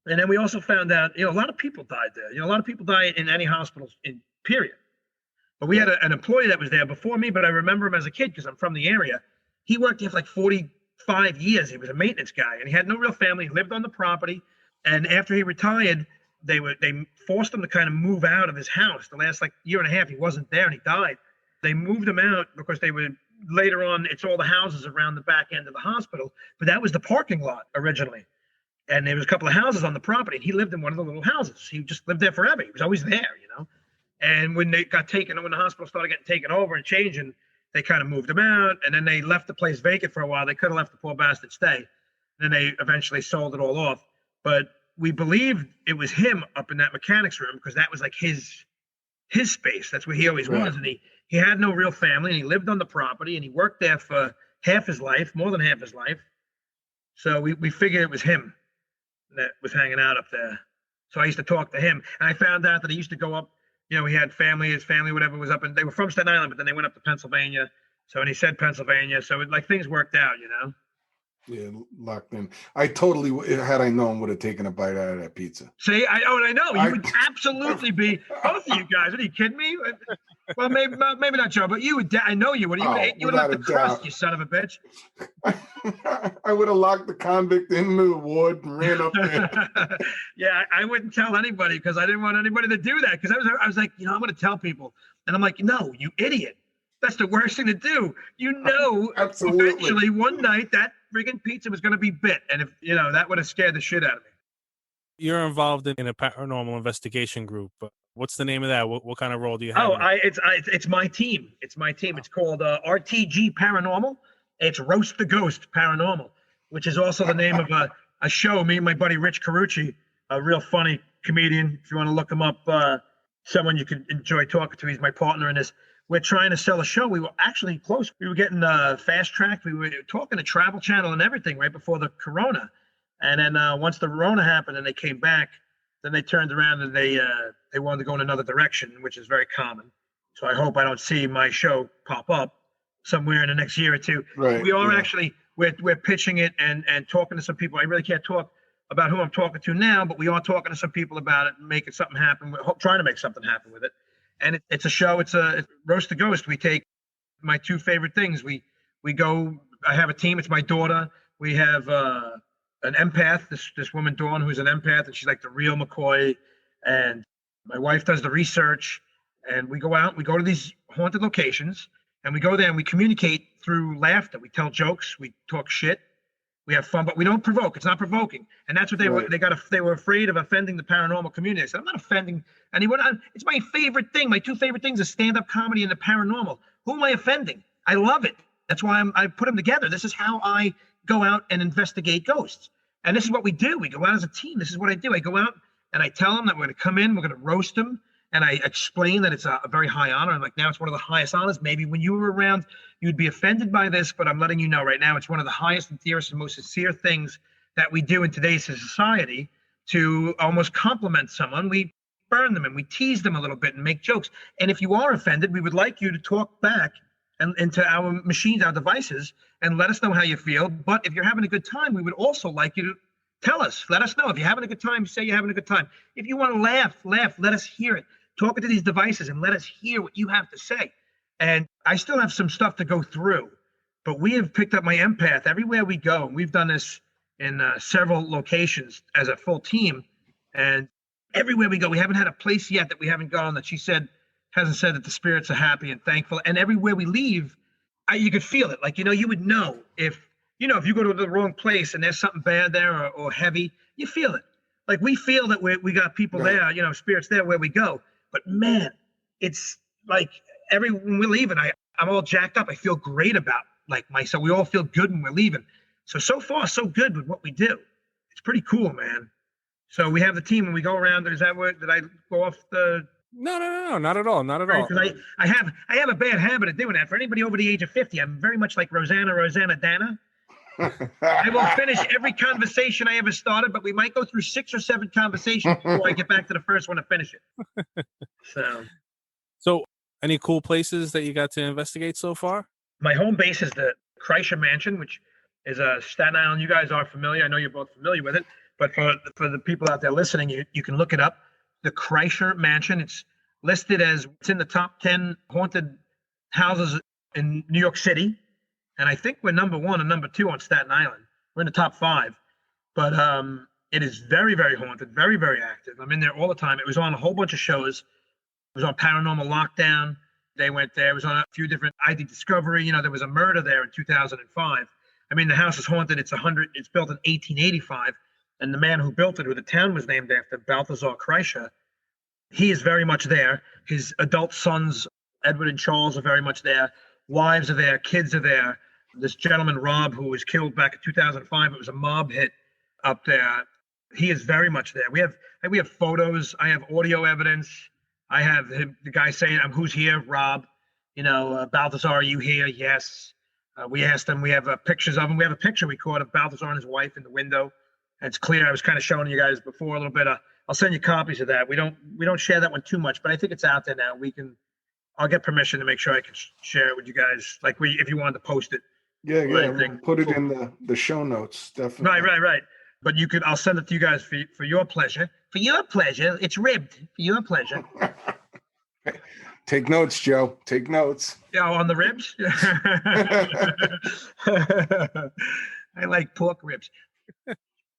And then we also found out, a lot of people died there. A lot of people die in any hospitals, period. But we had an employee that was there before me, but I remember him as a kid because I'm from the area. He worked there for like 45 years. He was a maintenance guy, and he had no real family. He lived on the property. And after he retired, they forced him to kind of move out of his house. The last year and a half, he wasn't there, and he died. They moved him out because they would. Later on, it's all the houses around the back end of the hospital, but that was the parking lot originally. And there was a couple of houses on the property, and he lived in one of the little houses. He just lived there forever. He was always there, And when they got when the hospital started getting taken over and changing, they kind of moved him out, and then they left the place vacant for a while. They could have left the poor bastard stay. And then they eventually sold it all off. But we believed it was him up in that mechanics room because that was like his space. That's where he always was. And he had no real family, and he lived on the property, and he worked there for half his life, more than half his life. So we figured it was him that was hanging out up there. So I used to talk to him, and I found out that he used to go up, he had his family, whatever was up, and they were from Staten Island, but then they went up to Pennsylvania. So, and he said Pennsylvania. So things worked out, Yeah, locked in. I totally, had I known, would have taken a bite out of that pizza. See, I know. You would absolutely be, both of you guys. Are you kidding me? Well, maybe not Joe, but you would. I know you would. You would have left the crust, you son of a bitch. I would have locked the convict in the ward and ran up there. Yeah, I wouldn't tell anybody because I didn't want anybody to do that. Because I was like, I'm going to tell people, and I'm like, no, you idiot. That's the worst thing to do. Eventually one night that friggin' pizza was going to be bit. And if, that would have scared the shit out of me. You're involved in a paranormal investigation group. What's the name of that? What kind of role do you have? Oh, it's my team. It's my team. It's called RTG Paranormal. It's Roast the Ghost Paranormal, which is also the name of a show. Me and my buddy Rich Carucci, a real funny comedian. If you want to look him up, someone you could enjoy talking to. He's my partner in this. We're trying to sell a show. We were actually close. We were getting fast-tracked. We were talking to Travel Channel and everything right before the Corona. And then once the Corona happened and they came back, then they turned around and they wanted to go in another direction, which is very common. So I hope I don't see my show pop up somewhere in the next year or two. Right, we are actually, we're pitching it and talking to some people. I really can't talk about who I'm talking to now, but we are talking to some people about it and making something happen. We're trying to make something happen with it. And it's a show. It's Roast the Ghost. We take my two favorite things. We go. I have a team. It's my daughter. We have an empath. This woman Dawn, who's an empath, and she's like the real McCoy. And my wife does the research. And we go out. We go to these haunted locations, And we go there and we communicate through laughter. We tell jokes, we talk shit, we have fun, but we don't provoke. It's not provoking. And that's what they were. They were afraid of offending the paranormal community. I said, I'm not offending anyone. It's my favorite thing. My two favorite things are stand-up comedy and the paranormal. Who am I offending? I love it. That's why I put them together. This is how I go out and investigate ghosts. And this is what we do. We go out as a team. This is what I do. I go out and I tell them that we're going to come in, we're going to roast them. And I explain that it's a very high honor. I'm like, now it's one of the highest honors. Maybe when you were around, you'd be offended by this, but I'm letting you know right now, it's one of the highest and dearest and most sincere things that we do in today's society to almost compliment someone. We burn them and we tease them a little bit and make jokes. And if you are offended, we would like you to talk back and into our machines, our devices, and let us know how you feel. But if you're having a good time, we would also like you to tell us. Let us know. If you're having a good time, say you're having a good time. If you want to laugh, let us hear it. Talk into these devices and let us hear what you have to say. And I still have some stuff to go through, but we have picked up my empath everywhere we go. And we've done this in several locations as a full team. And everywhere we go, we haven't had a place yet that we haven't gone that hasn't said that the spirits are happy and thankful. And everywhere we leave, you could feel it. Like, you would know if you go to the wrong place and there's something bad there or heavy, you feel it. Like we feel that we got people there, spirits there where we go. But man, it's like when we're leaving, I'm all jacked up. I feel great about myself. We all feel good when we're leaving. So far, so good with what we do. It's pretty cool, man. So we have the team and we go around. Is that what, did I go off the? No, not at all. Not at all. Because I have a bad habit of doing that. For anybody over the age of 50, I'm very much like Rosanna Dana. I will finish every conversation I ever started, but we might go through 6 or 7 conversations before I get back to the first one to finish it. So any cool places that you got to investigate so far? My home base is the Kreischer Mansion, which is Staten Island. You guys are familiar. I know you're both familiar with it, but for the people out there listening, you can look it up. The Kreischer Mansion. It's listed as it's in the top 10 haunted houses in New York City. And I think we're number 1 and number 2 on Staten Island. We're in the top 5. But it is very, very haunted, very, very active. I'm in there all the time. It was on a whole bunch of shows. It was on Paranormal Lockdown. They went there. It was on a few different ID Discovery. There was a murder there in 2005. I mean, the house is haunted. It's built in 1885. And the man who built it, who the town was named after, Balthazar Kreischer, he is very much there. His adult sons, Edward and Charles, are very much there. Wives are there, kids are there. This gentleman, Rob, who was killed back in 2005, it was a mob hit up there. He is very much there. We have photos. I have audio evidence. I have the guy saying, "Who's here, Rob?" Balthazar, are you here? Yes. We asked him. We have pictures of him. We have a picture we caught of Balthazar and his wife in the window. And it's clear. I was kind of showing you guys before a little bit. I'll send you copies of that. We don't share that one too much, but I think it's out there now. I'll get permission to make sure I can share it with you guys. If you wanted to post it. Yeah. Put it in the show notes, definitely. Right. But I'll send it to you guys for your pleasure. For your pleasure. It's ribbed. For your pleasure. Take notes, Joe. Take notes. Yeah, on the ribs? I like pork ribs.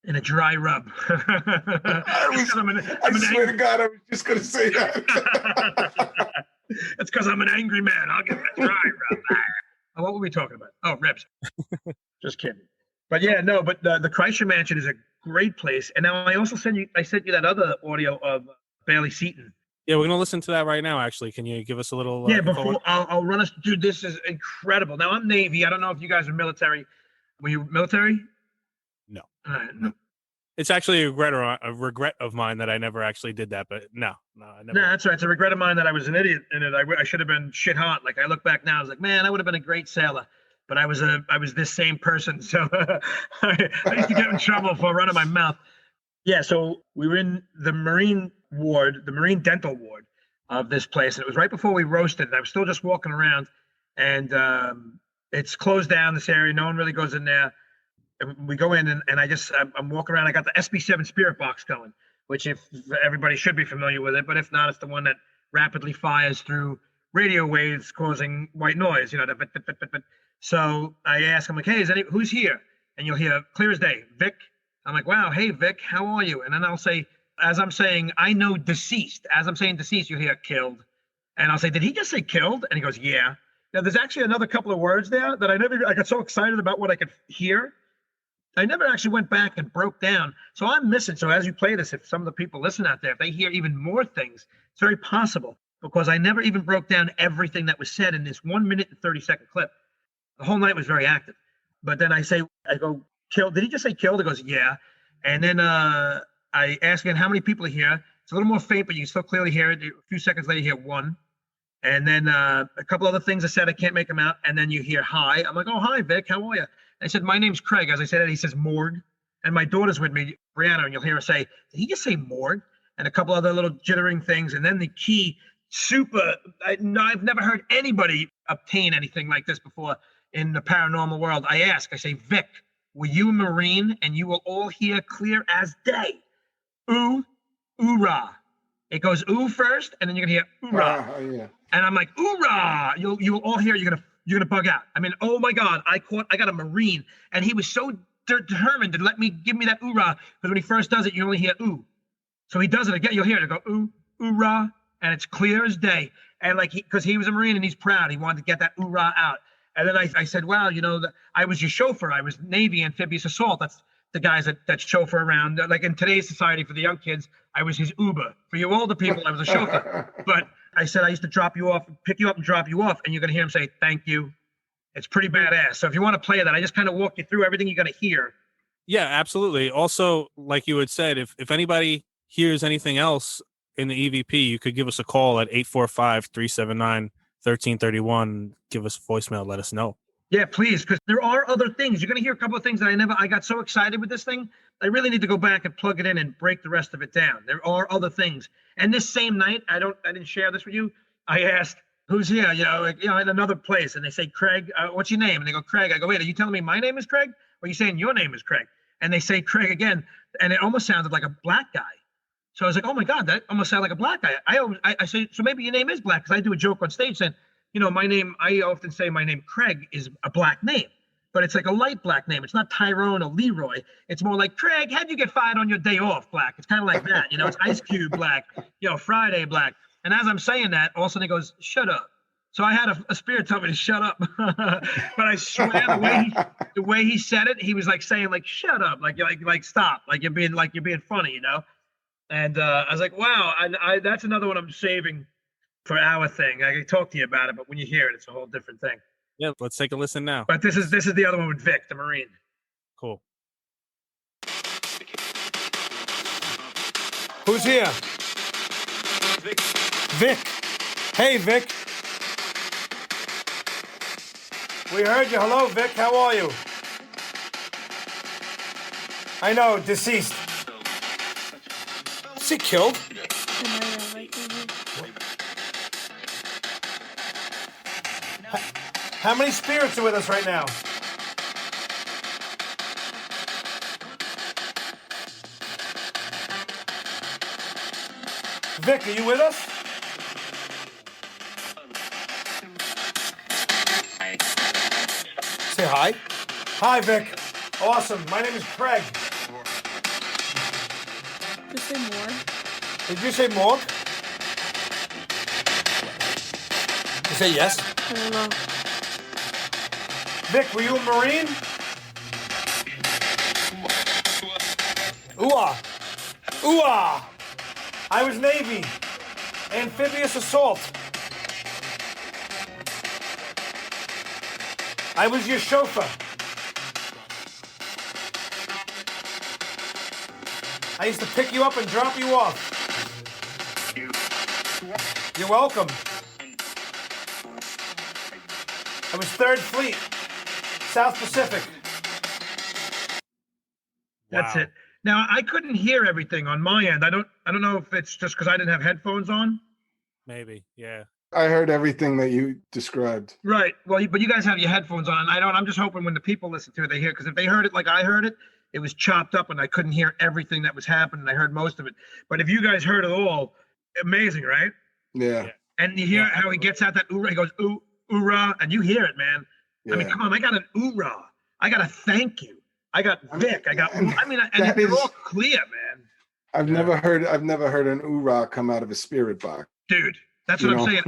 In a dry rub. I swear to God, I was just going to say that. That's because I'm an angry man. I'll get that dry rub. What were we talking about? Oh, ribs. Just kidding. But yeah, no, but the Kreischer Mansion is a great place. And now I also sent you that other audio of Bailey Seaton. Yeah, we're going to listen to that right now, actually. Can you give us a little... before I'll run us... Dude, this is incredible. Now, I'm Navy. I don't know if you guys are military. Were you military? No. No. It's actually a regret of mine that I never actually did that, but no, I never. No, that's right. It's a regret of mine that I was an idiot in it. I should have been shit hot. Like I look back now, I was like, man, I would have been a great sailor, but I was this same person. So I used to get in trouble for running my mouth. Yeah. So we were in the Marine ward, the Marine dental ward of this place. And it was right before we roasted. And I was still just walking around and it's closed down, this area. No one really goes in there. We go in and I'm walking around. I got the SB7 spirit box going, which if everybody should be familiar with it, but if not, it's the one that rapidly fires through radio waves causing white noise, So I ask him, like, hey, who's here? And you'll hear clear as day, Vic. I'm like, wow, hey, Vic, how are you? And then I'll say, as I'm saying, I know deceased. As I'm saying deceased, you hear killed. And I'll say, did he just say killed? And he goes, yeah. Now, there's actually another couple of words there that I got so excited about what I could hear. I never actually went back and broke down. So I'm missing. So as you play this, if some of the people listen out there, if they hear even more things, it's very possible because I never even broke down everything that was said in this 1 minute and 30-second clip. The whole night was very active. But then I go, killed. Did he just say killed? He goes, yeah. And then I ask again, how many people are here? It's a little more faint, but you can still clearly hear it. A few seconds later, you hear one. And then a couple other things I said, I can't make them out. And then you hear hi. I'm like, oh, hi, Vic. How are you? I said, my name's Craig. As I said, he says morgue. And my daughter's with me, Brianna, and you'll hear her say, did he just say morgue? And a couple other little jittering things. And then the key, I've never heard anybody obtain anything like this before in the paranormal world. I say, Vic, were you a Marine? And you will all hear clear as day. Ooh, oorah. It goes ooh first, and then you're gonna hear oorah. Yeah. And I'm like, oorah! You'll all hear. You're gonna bug out. I mean, oh my God! I got a Marine, and he was so determined to give me that oorah, because when he first does it, you only hear ooh. So he does it again. You'll hear it go ooh, oorah, and it's clear as day. And because he was a Marine and he's proud, he wanted to get that oorah out. And then I said, well, I was your chauffeur. I was Navy amphibious assault. That's the guys that chauffeur around. Like in today's society, for the young kids, I was his Uber. For you older people, I was a chauffeur. But I said I used to drop you off, pick you up and drop you off, and you're going to hear him say, thank you. It's pretty badass. So if you want to play that, I just kind of walk you through everything you're going to hear. Yeah, absolutely. Also, like you had said, if anybody hears anything else in the EVP, you could give us a call at 845-379-1331. Give us a voicemail. Let us know. Yeah, please, because there are other things. You're going to hear a couple of things that I got so excited with this thing. I really need to go back and plug it in and break the rest of it down. There are other things. And this same night, I didn't share this with you. I asked, who's here? In another place. And they say, Craig, what's your name? And they go, Craig. I go, wait, are you telling me my name is Craig? Or are you saying your name is Craig? And they say Craig again. And it almost sounded like a black guy. So I was like, oh my God, that almost sounded like a black guy. I say, so maybe your name is black, because I do a joke on stage saying, my name, I often say my name, Craig, is a black name, but it's like a light black name. It's not Tyrone or Leroy. It's more like, Craig, how'd you get fired on your day off, black? It's kind of like that. It's Ice Cube black, Friday black. And as I'm saying that, all of a sudden he goes, shut up. So I had a spirit tell me to shut up. But I swear the way he said it, he was like saying like, shut up, like stop, like you're being funny, And I was like, wow, that's another one I'm saving for our thing. I can talk to you about it, but when you hear it, it's a whole different thing. Yeah, let's take a listen now. But this is the other one with Vic, the Marine. Cool. Who's here? Vic. Hey, Vic. We heard you. Hello, Vic. How are you? I know, deceased. Is he killed? How many spirits are with us right now? Vic, are you with us? Say hi. Hi, Vic. Awesome. My name is Craig. Did you say more? Did you say more? You say yes? I don't know. Vic, were you a Marine? Ooh-ah. Ooh-ah. I was Navy. Amphibious assault. I was your chauffeur. I used to pick you up and drop you off. You're welcome. I was 3rd Fleet, South Pacific. That's it. Now, I couldn't hear everything on my end. I don't know if it's just because I didn't have headphones on. Maybe, yeah. I heard everything that you described. Right. Well, but you guys have your headphones on. I'm just hoping when the people listen to it, they hear. Because if they heard it like I heard it, it was chopped up and I couldn't hear everything that was happening. I heard most of it. But if you guys heard it all, amazing, right? Yeah. And you hear how he gets out that oorah. He goes, ooh, oorah. And you hear it, man. Yeah. I mean, come on. I got an oorah. I got a thank you. I got Vic. And it's all clear, man. I've never heard an oorah come out of a spirit box. Dude, that's what I'm saying.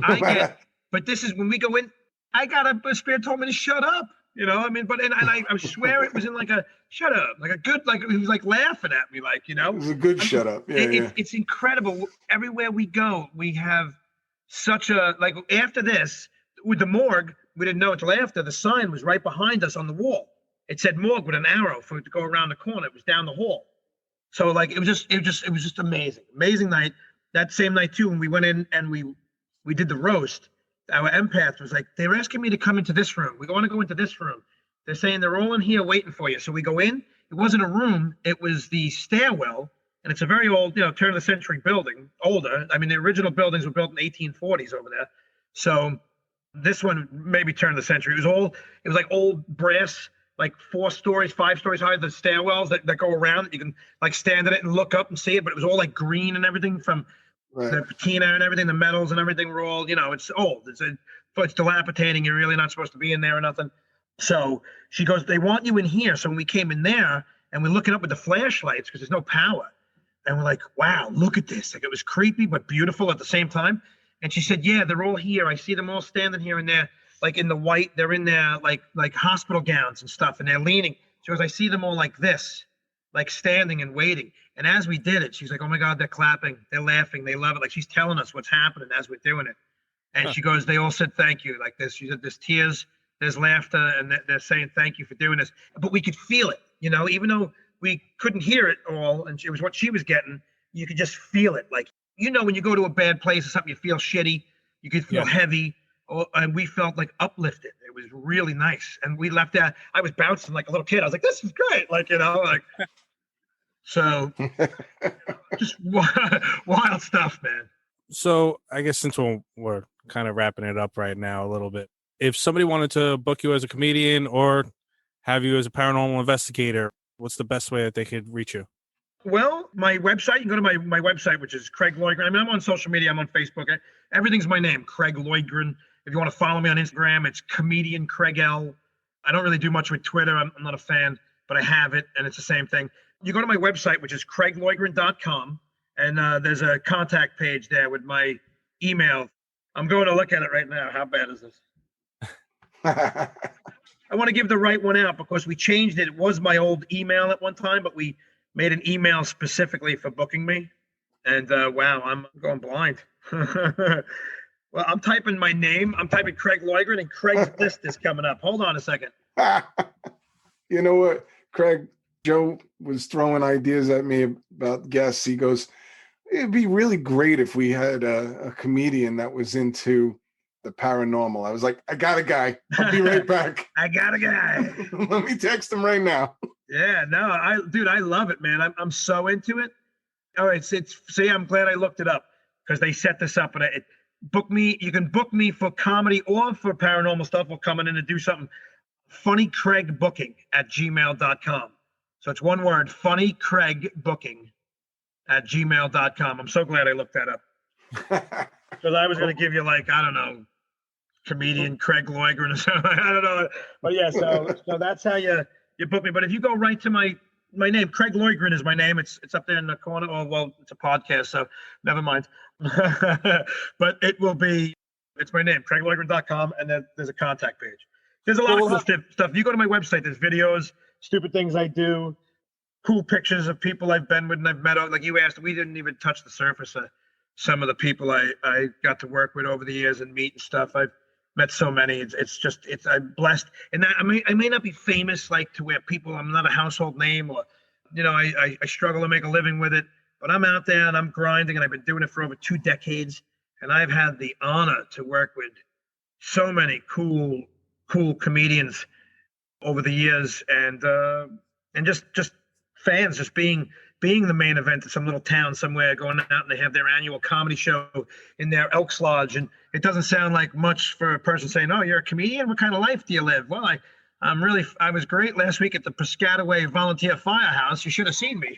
But this is when we go in. I got a spirit told me to shut up. You know, I mean, but I swear it was in like a shut up, like a good, like he was like laughing at me, like, you know. It was a good shut up. Yeah, it's incredible. Everywhere we go, we have such a, like, after this with the morgue, we didn't know until after the sign was right behind us on the wall. It said morgue with an arrow for it to go around the corner. It was down the hall. So like it was just amazing night. That same night too, when we went in and we did the roast, our empath was like, they were asking me to come into this room. We want to go into this room. They're saying they're all in here waiting for you. So we go in. It wasn't a room. It was the stairwell, and it's a very old, turn of the century building, older. I mean, the original buildings were built in the 1840s over there. So this one maybe turn of the century. It was like old brass, like 4 stories, 5 stories high, the stairwells that go around. You can like stand at it and look up and see it, but it was all like green and everything from the patina and everything, the metals and everything were all, it's old. It's dilapidating. You're really not supposed to be in there or nothing. So she goes, they want you in here. So when we came in there and we're looking up with the flashlights because there's no power. And we're like, wow, look at this. Like, it was creepy, but beautiful at the same time. And she said, yeah, they're all here. I see them all standing here and they're like in the white, they're in their like hospital gowns and stuff. And they're leaning. She goes, I see them all like this, like standing and waiting. And as we did it, she's like, oh my God, they're clapping, they're laughing, they love it. Like, she's telling us what's happening as we're doing it. And she goes, they all said thank you. Like this, she said, there's tears, there's laughter, and they're saying thank you for doing this. But we could feel it, even though we couldn't hear it all, and it was what she was getting, you could just feel it. Like, when you go to a bad place or something, you feel shitty, you could feel heavy, and we felt like uplifted. It was really nice. And we left there, I was bouncing like a little kid. I was like, this is great. Like, so just wild stuff, man. So I guess since we're kind of wrapping it up right now a little bit, if somebody wanted to book you as a comedian or have you as a paranormal investigator, what's the best way that they could reach you? Well, my website, you can go to my website, which is Craig Loydgren. I mean, I'm on social media. I'm on Facebook. Everything's my name, Craig Loydgren. If you want to follow me on Instagram, it's comedian Craig L. I don't really do much with Twitter. I'm not a fan, but I have it, and it's the same thing. You go to my website, which is craigloydgren.com, and there's a contact page there with my email. I'm going to look at it right now. How bad is this? I want to give the right one out because we changed it. It was my old email at one time, but we made an email specifically for booking me. And wow, I'm going blind. Well, I'm typing my name. I'm typing Craig Loydgren, and Craig's list is coming up. Hold on a second. You know what, Craig? Joe was throwing ideas at me about guests. He goes, it'd be really great if we had a comedian that was into the paranormal. I was like, I got a guy. I'll be right back. I got a guy. Let me text him right now. Yeah, no, I love it, man. I'm so into it. All right, see, I'm glad I looked it up because they set this up, and book me. You can book me for comedy or for paranormal stuff. We'll come in and do something. funnycraigbooking@gmail.com. So it's one word, funnycraigbooking@gmail.com. I'm so glad I looked that up. Because I was going to give you like, I don't know, comedian Craig Loydgren or something. I don't know. But yeah, so that's how you book me. But if you go right to my name, Craig Loydgren is my name. It's up there in the corner. Oh, well, it's a podcast, so never mind. But it's my name, craigloydgren.com, and then there's a contact page. There's a lot of cool stuff. If you go to my website, there's videos, stupid things I do, cool pictures of people I've been with and I've met. Like you asked, we didn't even touch the surface of some of the people I got to work with over the years and meet and stuff. I've met so many. I'm blessed. And I may not be famous like to where I'm not a household name or, I struggle to make a living with it, but I'm out there and I'm grinding and I've been doing it for over 2 decades. And I've had the honor to work with so many cool comedians over the years, and just fans, just being the main event at some little town somewhere, going out and they have their annual comedy show in their Elks Lodge. And it doesn't sound like much for a person saying, oh, you're a comedian? What kind of life do you live? Well, I was great last week at the Piscataway Volunteer Firehouse. You should have seen me,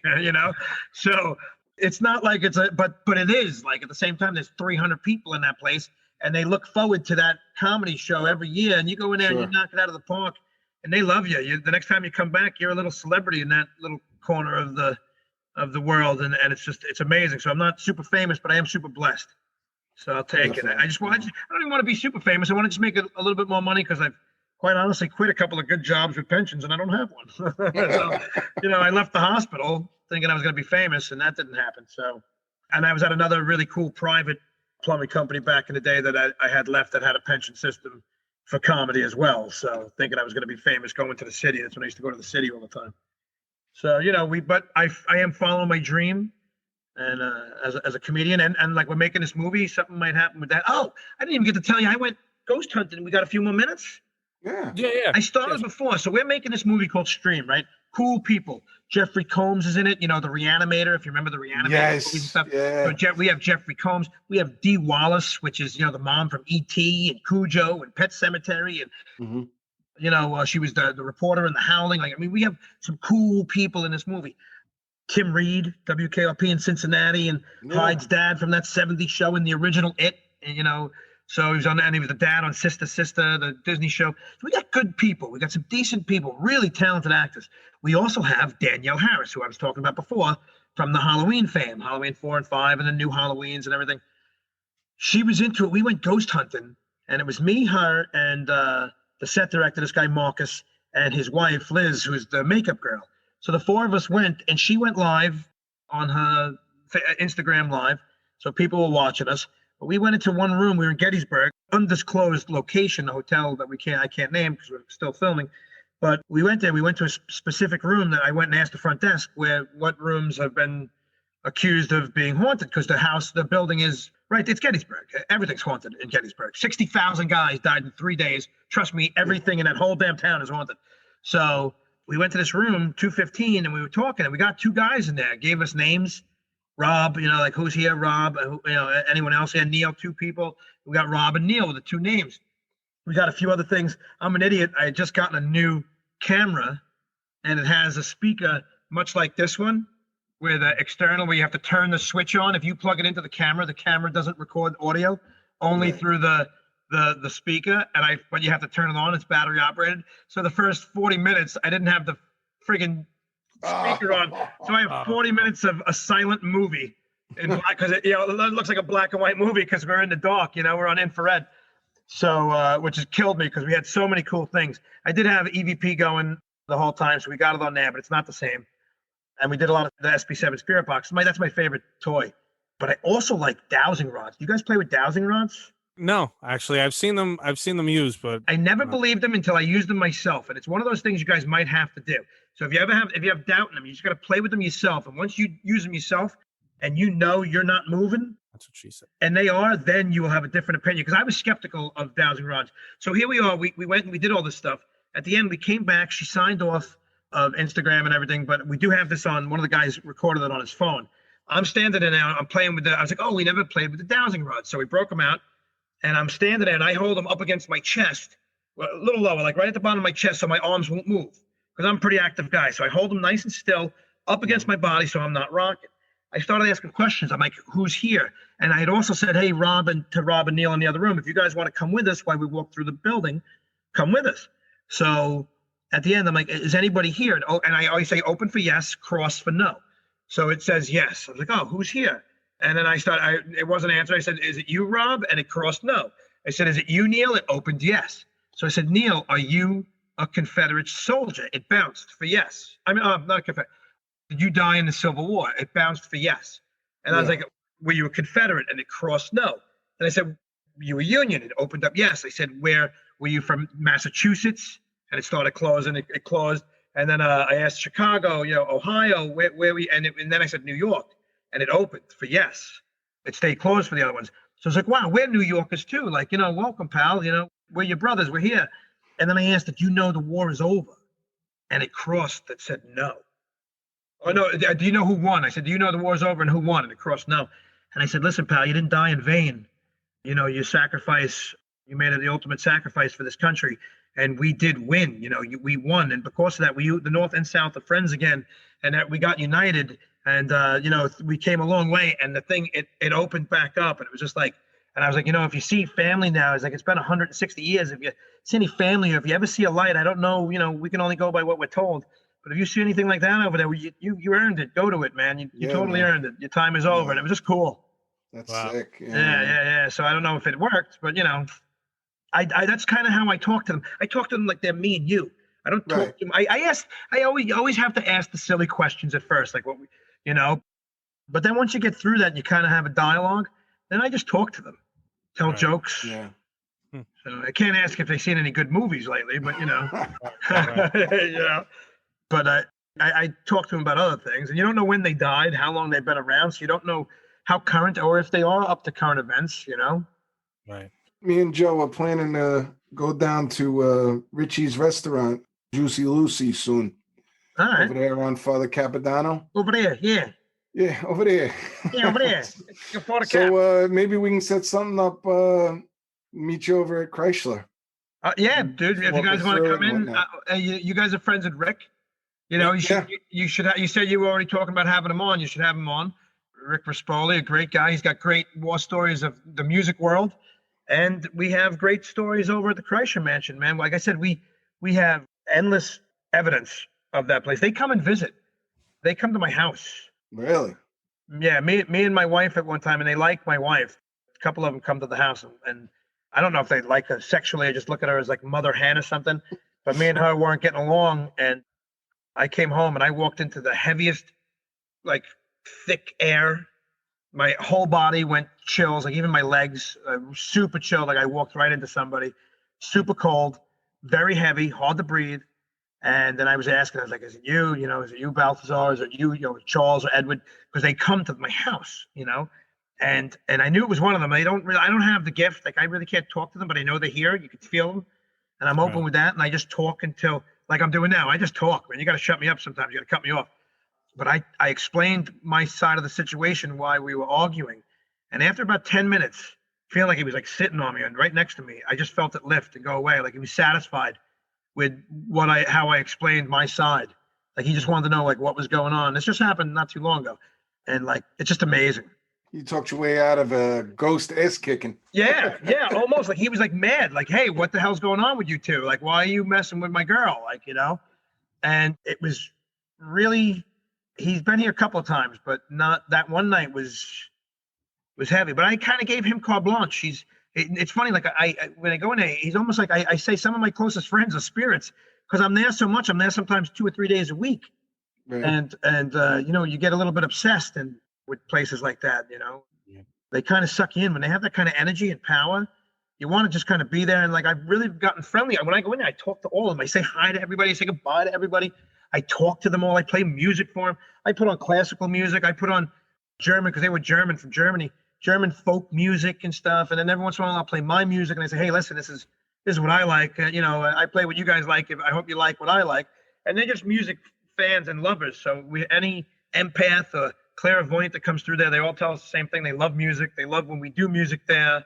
So it's not like but it is like at the same time, there's 300 people in that place and they look forward to that comedy show every year. And you go in there and you knock it out of the park and they love you. The next time you come back, you're a little celebrity in that little corner of the world. And it's amazing. So I'm not super famous, but I am super blessed. So I'll take it. I don't even want to be super famous. I want to just make a little bit more money because I've quite honestly quit a couple of good jobs with pensions and I don't have one. So, I left the hospital thinking I was going to be famous and that didn't happen. So, and I was at another really cool private plumbing company back in the day that I had left that had a pension system for comedy as well. So thinking I was going to be famous going to the city. That's when I used to go to the city all the time. So, but I am following my dream. And as a comedian, and like we're making this movie, something might happen with that. Oh, I didn't even get to tell you, I went ghost hunting. We got a few more minutes. Yeah. I started before, so we're making this movie called Stream, right? Cool people. Jeffrey Combs is in it. The Reanimator. If you remember the Reanimator movies and stuff. Yeah. So we have Jeffrey Combs. We have Dee Wallace, which is the mom from E.T. and Cujo and Pet Sematary, and she was the reporter in The Howling. We have some cool people in this movie. Tim Reed, WKRP in Cincinnati, and Hyde's dad from that 70s show in the original It, so he was on, and he was the dad on Sister, the Disney show. So we got good people. We got some decent people, really talented actors. We also have Danielle Harris, who I was talking about before, from the Halloween fame, Halloween 4 and 5, and the new Halloweens and everything. She was into it. We went ghost hunting, and it was me, her, and the set director, this guy Marcus, and his wife, Liz, who's the makeup girl. So the four of us went, and she went live on her Instagram live, so people were watching us. But we went into one room. We were in Gettysburg, undisclosed location, a hotel that I can't name because we're still filming. But we went there. We went to a specific room that I went and asked the front desk what rooms have been accused of being haunted, because the building is right. It's Gettysburg. Everything's haunted in Gettysburg. 60,000 guys died in 3 days. Trust me, everything in that whole damn town is haunted. So we went to this room, 215, and we were talking, and we got two guys in there, gave us names. Rob, like who's here, Rob, anyone else here, Neil, two people. We got Rob and Neil with the two names. We got a few other things. I'm an idiot. I had just gotten a new camera, and it has a speaker much like this one, where you have to turn the switch on. If you plug it into the camera doesn't record audio, only through the speaker, but you have to turn it on. It's battery operated. So the first 40 minutes, I didn't have the friggin' speaker on. So I have 40 minutes of a silent movie in black, because it looks like a black and white movie because we're in the dark. We're on infrared. So which has killed me because we had so many cool things. I did have EVP going the whole time, so we got it on there, but it's not the same. And we did a lot of the SP7 Spirit Box. That's my favorite toy. But I also like dowsing rods. Do you guys play with dowsing rods? No, actually, I've seen them used, but I never believed them until I used them myself. And it's one of those things you guys might have to do. So if you have doubt in them, you just got to play with them yourself. And once you use them yourself and you're not moving, that's what she said, and they are, then you will have a different opinion. Because I was skeptical of dowsing rods. So here we are. We went and we did all this stuff. At the end, we came back. She signed off of Instagram and everything. But we do have this on. One of the guys recorded it on his phone. I'm standing there now. I'm playing with I was like, we never played with the dowsing rods. So we broke them out. And I'm standing there, and I hold them up against my chest, a little lower, like right at the bottom of my chest, so my arms won't move, because I'm a pretty active guy. So I hold them nice and still up against my body so I'm not rocking. I started asking questions. I'm like, who's here? And I had also said, hey, Rob and Neil in the other room, if you guys want to come with us while we walk through the building, come with us. So at the end, I'm like, is anybody here? And I always say open for yes, cross for no. So it says yes. I was like, who's here? And then it wasn't answered. I said, is it you, Rob? And it crossed no. I said, is it you, Neil? It opened yes. So I said, Neil, are you a Confederate soldier? It bounced for yes. Not a Confederate. Did you die in the Civil War? It bounced for yes. And I was like, were you a Confederate? And it crossed no. And I said, you a Union? It opened up yes. I said, where were you from? Massachusetts? And it started closing. It closed. And then I asked Chicago, Ohio, where we? And then I said New York. And it opened for yes. It stayed closed for the other ones. So it's like, wow, we're New Yorkers too. Like, welcome, pal. We're your brothers. We're here. And then I asked, did you know the war is over? And it crossed that said no. Oh, no. Do you know who won? I said, do you know the war is over and who won? And it crossed no. And I said, listen, pal, you didn't die in vain. You made it the ultimate sacrifice for this country. And we did win. We won. And because of that, the North and South are friends again. And that we got united. And, we came a long way, and the thing, it opened back up, and it was just like, and I was like, if you see family now, it's like, it's been 160 years. If you see any family, or if you ever see a light, I don't know, we can only go by what we're told. But if you see anything like that over there, you earned it. Go to it, man. You totally earned it. Your time is over. And it was just cool. That's Wow. sick. Yeah. So I don't know if it worked, but I that's kind of how I talk to them. I talk to them like they're me and you. I don't talk to them. I always have to ask the silly questions at first, like what but then once you get through that and you kind of have a dialogue, then I just talk to them, tell jokes. Yeah. So I can't ask if they've seen any good movies lately, but But I talk to them about other things, and you don't know when they died, how long they've been around, so you don't know how current or if they are up to current events. Right. Me and Joe are planning to go down to Richie's restaurant, Juicy Lucy, soon. All right. Over there on Father Capodanno. Over there, yeah. Yeah, over there. Yeah, over there. So maybe we can set something up. Meet you over at Chrysler. Yeah, dude. If you guys want to come in, you guys are friends with Rick. You should. You said you were already talking about having him on. You should have him on. Rick Rispoli, a great guy. He's got great war stories of the music world, and we have great stories over at the Chrysler Mansion, man. Like I said, we have endless evidence of that place. They come and visit. They come to my house. Really? Yeah, me and my wife at one time, and they like my wife. A couple of them come to the house, and I don't know if they like her sexually or just look at her as like mother hen or something. But me and her weren't getting along, and I came home and I walked into the heaviest, like thick air. My whole body went chills, like even my legs, super chilled. Like I walked right into somebody, super cold, very heavy, hard to breathe. And then I was asking, I was like, is it you? Is it you, Balthazar? Is it you, Charles or Edward? Because they come to my house, and I knew it was one of them. I don't have the gift. Like I really can't talk to them, but I know they're here. You can feel them. And I'm open with that. And I just talk until, like I'm doing now, I just talk, man. You got to shut me up sometimes. You got to cut me off. But I explained my side of the situation, why we were arguing. And after about 10 minutes, feeling like he was like sitting on me and right next to me, I just felt it lift and go away. Like he was satisfied with how I explained my side. Like he just wanted to know like what was going on. This just happened not too long ago. And like, it's just amazing. You talked your way out of a ghost ass kicking. Yeah, almost. Like he was like mad. Like, hey, what the hell's going on with you two? Like, why are you messing with my girl? Like, And it was really, he's been here a couple of times, but not that one night was heavy. But I kind of gave him carte blanche. It's funny, like when I go in there, he's almost like I say some of my closest friends are spirits because I'm there so much. I'm there sometimes 2 or 3 days a week, right. and you get a little bit obsessed and with places like that. They kind of suck you in when they have that kind of energy and power. You want to just kind of be there, and like I've really gotten friendly. When I go in there, I talk to all of them. I say hi to everybody. I say goodbye to everybody. I talk to them all. I play music for them. I put on classical music. I put on German because they were German from Germany. German folk music and stuff, and then every once in a while I'll play my music and I say, hey, listen, this is what I like. I play what you guys like. I hope you like what I like. And they're just music fans and lovers. So any empath or clairvoyant that comes through there, they all tell us the same thing. They love music. They love when we do music there.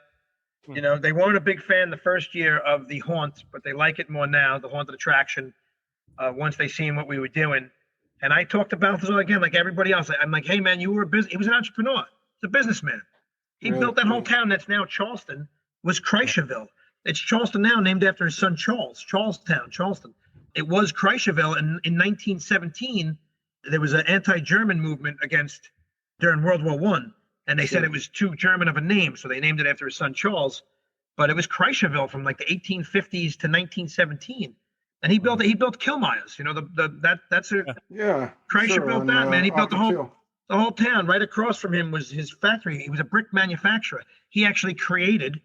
They weren't a big fan the first year of the Haunt, but they like it more now, the Haunted Attraction, once they seen what we were doing. And I talked to Balthazar again, like everybody else. I'm like, hey, man, he was an entrepreneur. He's a businessman. He built that whole town that's now Charleston, was Chryslerville. It's Charleston now, named after his son Charles, Charleston. It was Chryslerville, and in 1917, there was an anti-German movement during World War I, and they said it was too German of a name, so they named it after his son Charles. But it was Chryslerville from like the 1850s to 1917, and he built Kilmeyer's. Chrysler built that, man. He built the whole town. Right across from him was his factory. He was a brick manufacturer. He actually created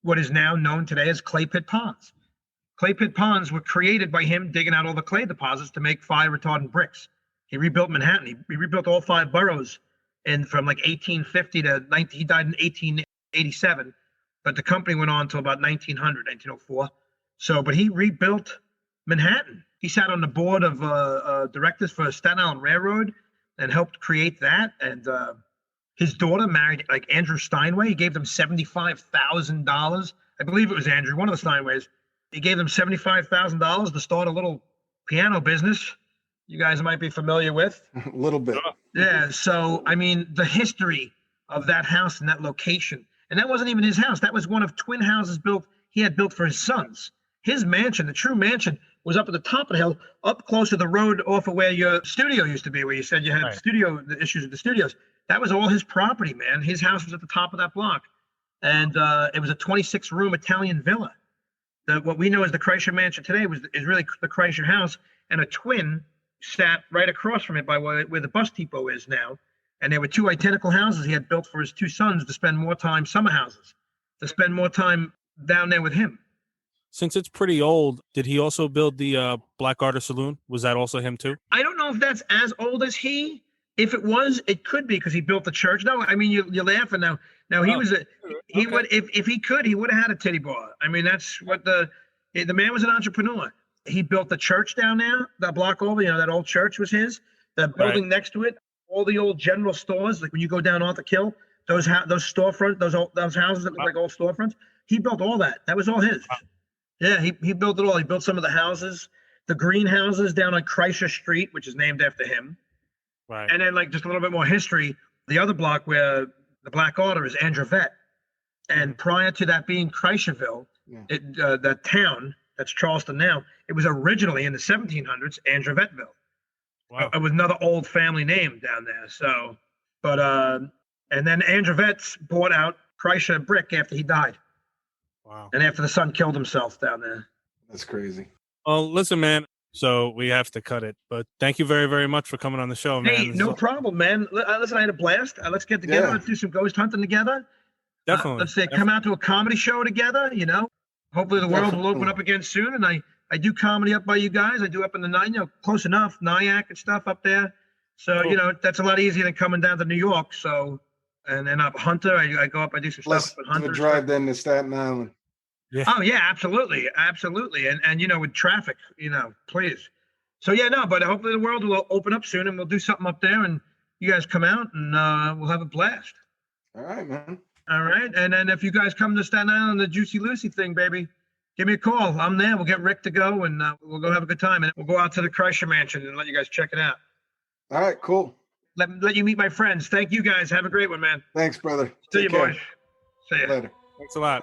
what is now known today as clay pit ponds. Clay pit ponds were created by him digging out all the clay deposits to make fire retardant bricks. He rebuilt Manhattan. He rebuilt all 5 boroughs from like 1850 to 19. He died in 1887, but the company went on until about 1904. But he rebuilt Manhattan. He sat on the board of directors for Staten Island Railroad and helped create that. And his daughter married like Andrew Steinway. He gave them $75,000. I believe it was Andrew, one of the Steinways. He gave them $75,000 to start a little piano business you guys might be familiar with. A little bit. Yeah. So, I mean, the history of that house and that location, and that wasn't even his house. That was one of twin houses he had built for his sons. His mansion, the true mansion, was up at the top of the hill, up close to the road off of where your studio used to be, where you said you had the issues with the studios. That was all his property, man. His house was at the top of that block. And it was a 26-room Italian villa. What we know as the Kreischer Mansion today is really the Kreischer house, and a twin sat right across from it by where the bus depot is now. And there were two identical houses he had built for his two sons to spend more time, summer houses, to spend more time down there with him. Since it's pretty old, did he also build the Black Garter Saloon? Was that also him too? I don't know if that's as old as he. If it was, it could be because he built the church. No, I mean you're laughing now. Now he would if he could, he would have had a titty bar. I mean that's what the man was an entrepreneur. He built the church down there, that block over. You know that old church was his. The building next to it, all the old general stores. Like when you go down Arthur Kill, those storefront, those houses that look like old storefronts. He built all that. That was all his. Yeah, he built it all. He built some of the houses, the greenhouses down on Kreischer Street, which is named after him. Right. And then, like, just a little bit more history, the other block where the Black Garter is Andrevet. And prior to that being Kreischerville, that town, that's Charleston now, it was originally in the 1700s, Andrevettville. Wow. It was another old family name down there. So, but, and then Andrevet's bought out Kreischer Brick after he died. Wow. And after the son killed himself down there. That's crazy. Well, listen, man. So we have to cut it, but thank you very, very much for coming on the show, man. Hey, no problem, man. Listen, I had a blast. Let's get together. Yeah. Let's do some ghost hunting together. Definitely. Let's come out to a comedy show together. You know, hopefully the world will open up again soon. And I do comedy up by you guys. I do up in the close enough, Nyack and stuff up there. So Cool. That's a lot easier than coming down to New York. So, and then up Hunter, I go up. I do some stuff with Hunter. Drive then to Staten Island. Yeah. Oh yeah, absolutely. And with traffic, please. So yeah, no, but hopefully the world will open up soon and we'll do something up there and you guys come out and we'll have a blast. All right, man. All right. And then if you guys come to Staten Island, the Juicy Lucy thing, baby, give me a call. I'm there. We'll get Rick to go and we'll go have a good time. And we'll go out to the Kreischer Mansion and let you guys check it out. All right, cool. Let you meet my friends. Thank you guys. Have a great one, man. Thanks, brother. See you, Take care. boys. See ya. Later. Thanks a lot.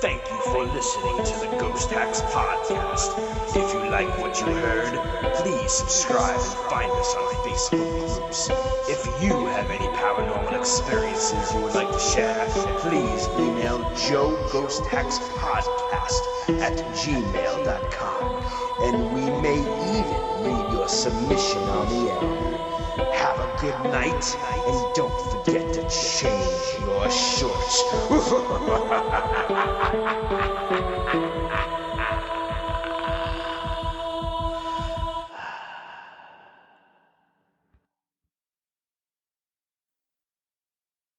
Thank you for listening to the Ghost Hacks Podcast. If you like what you heard, please subscribe and find us on Facebook groups. If you have any paranormal experiences you would like to share, please email joeghosthacks@gmail.com, and we may even read your submission on the air. Have a good night, and don't forget to change your shorts.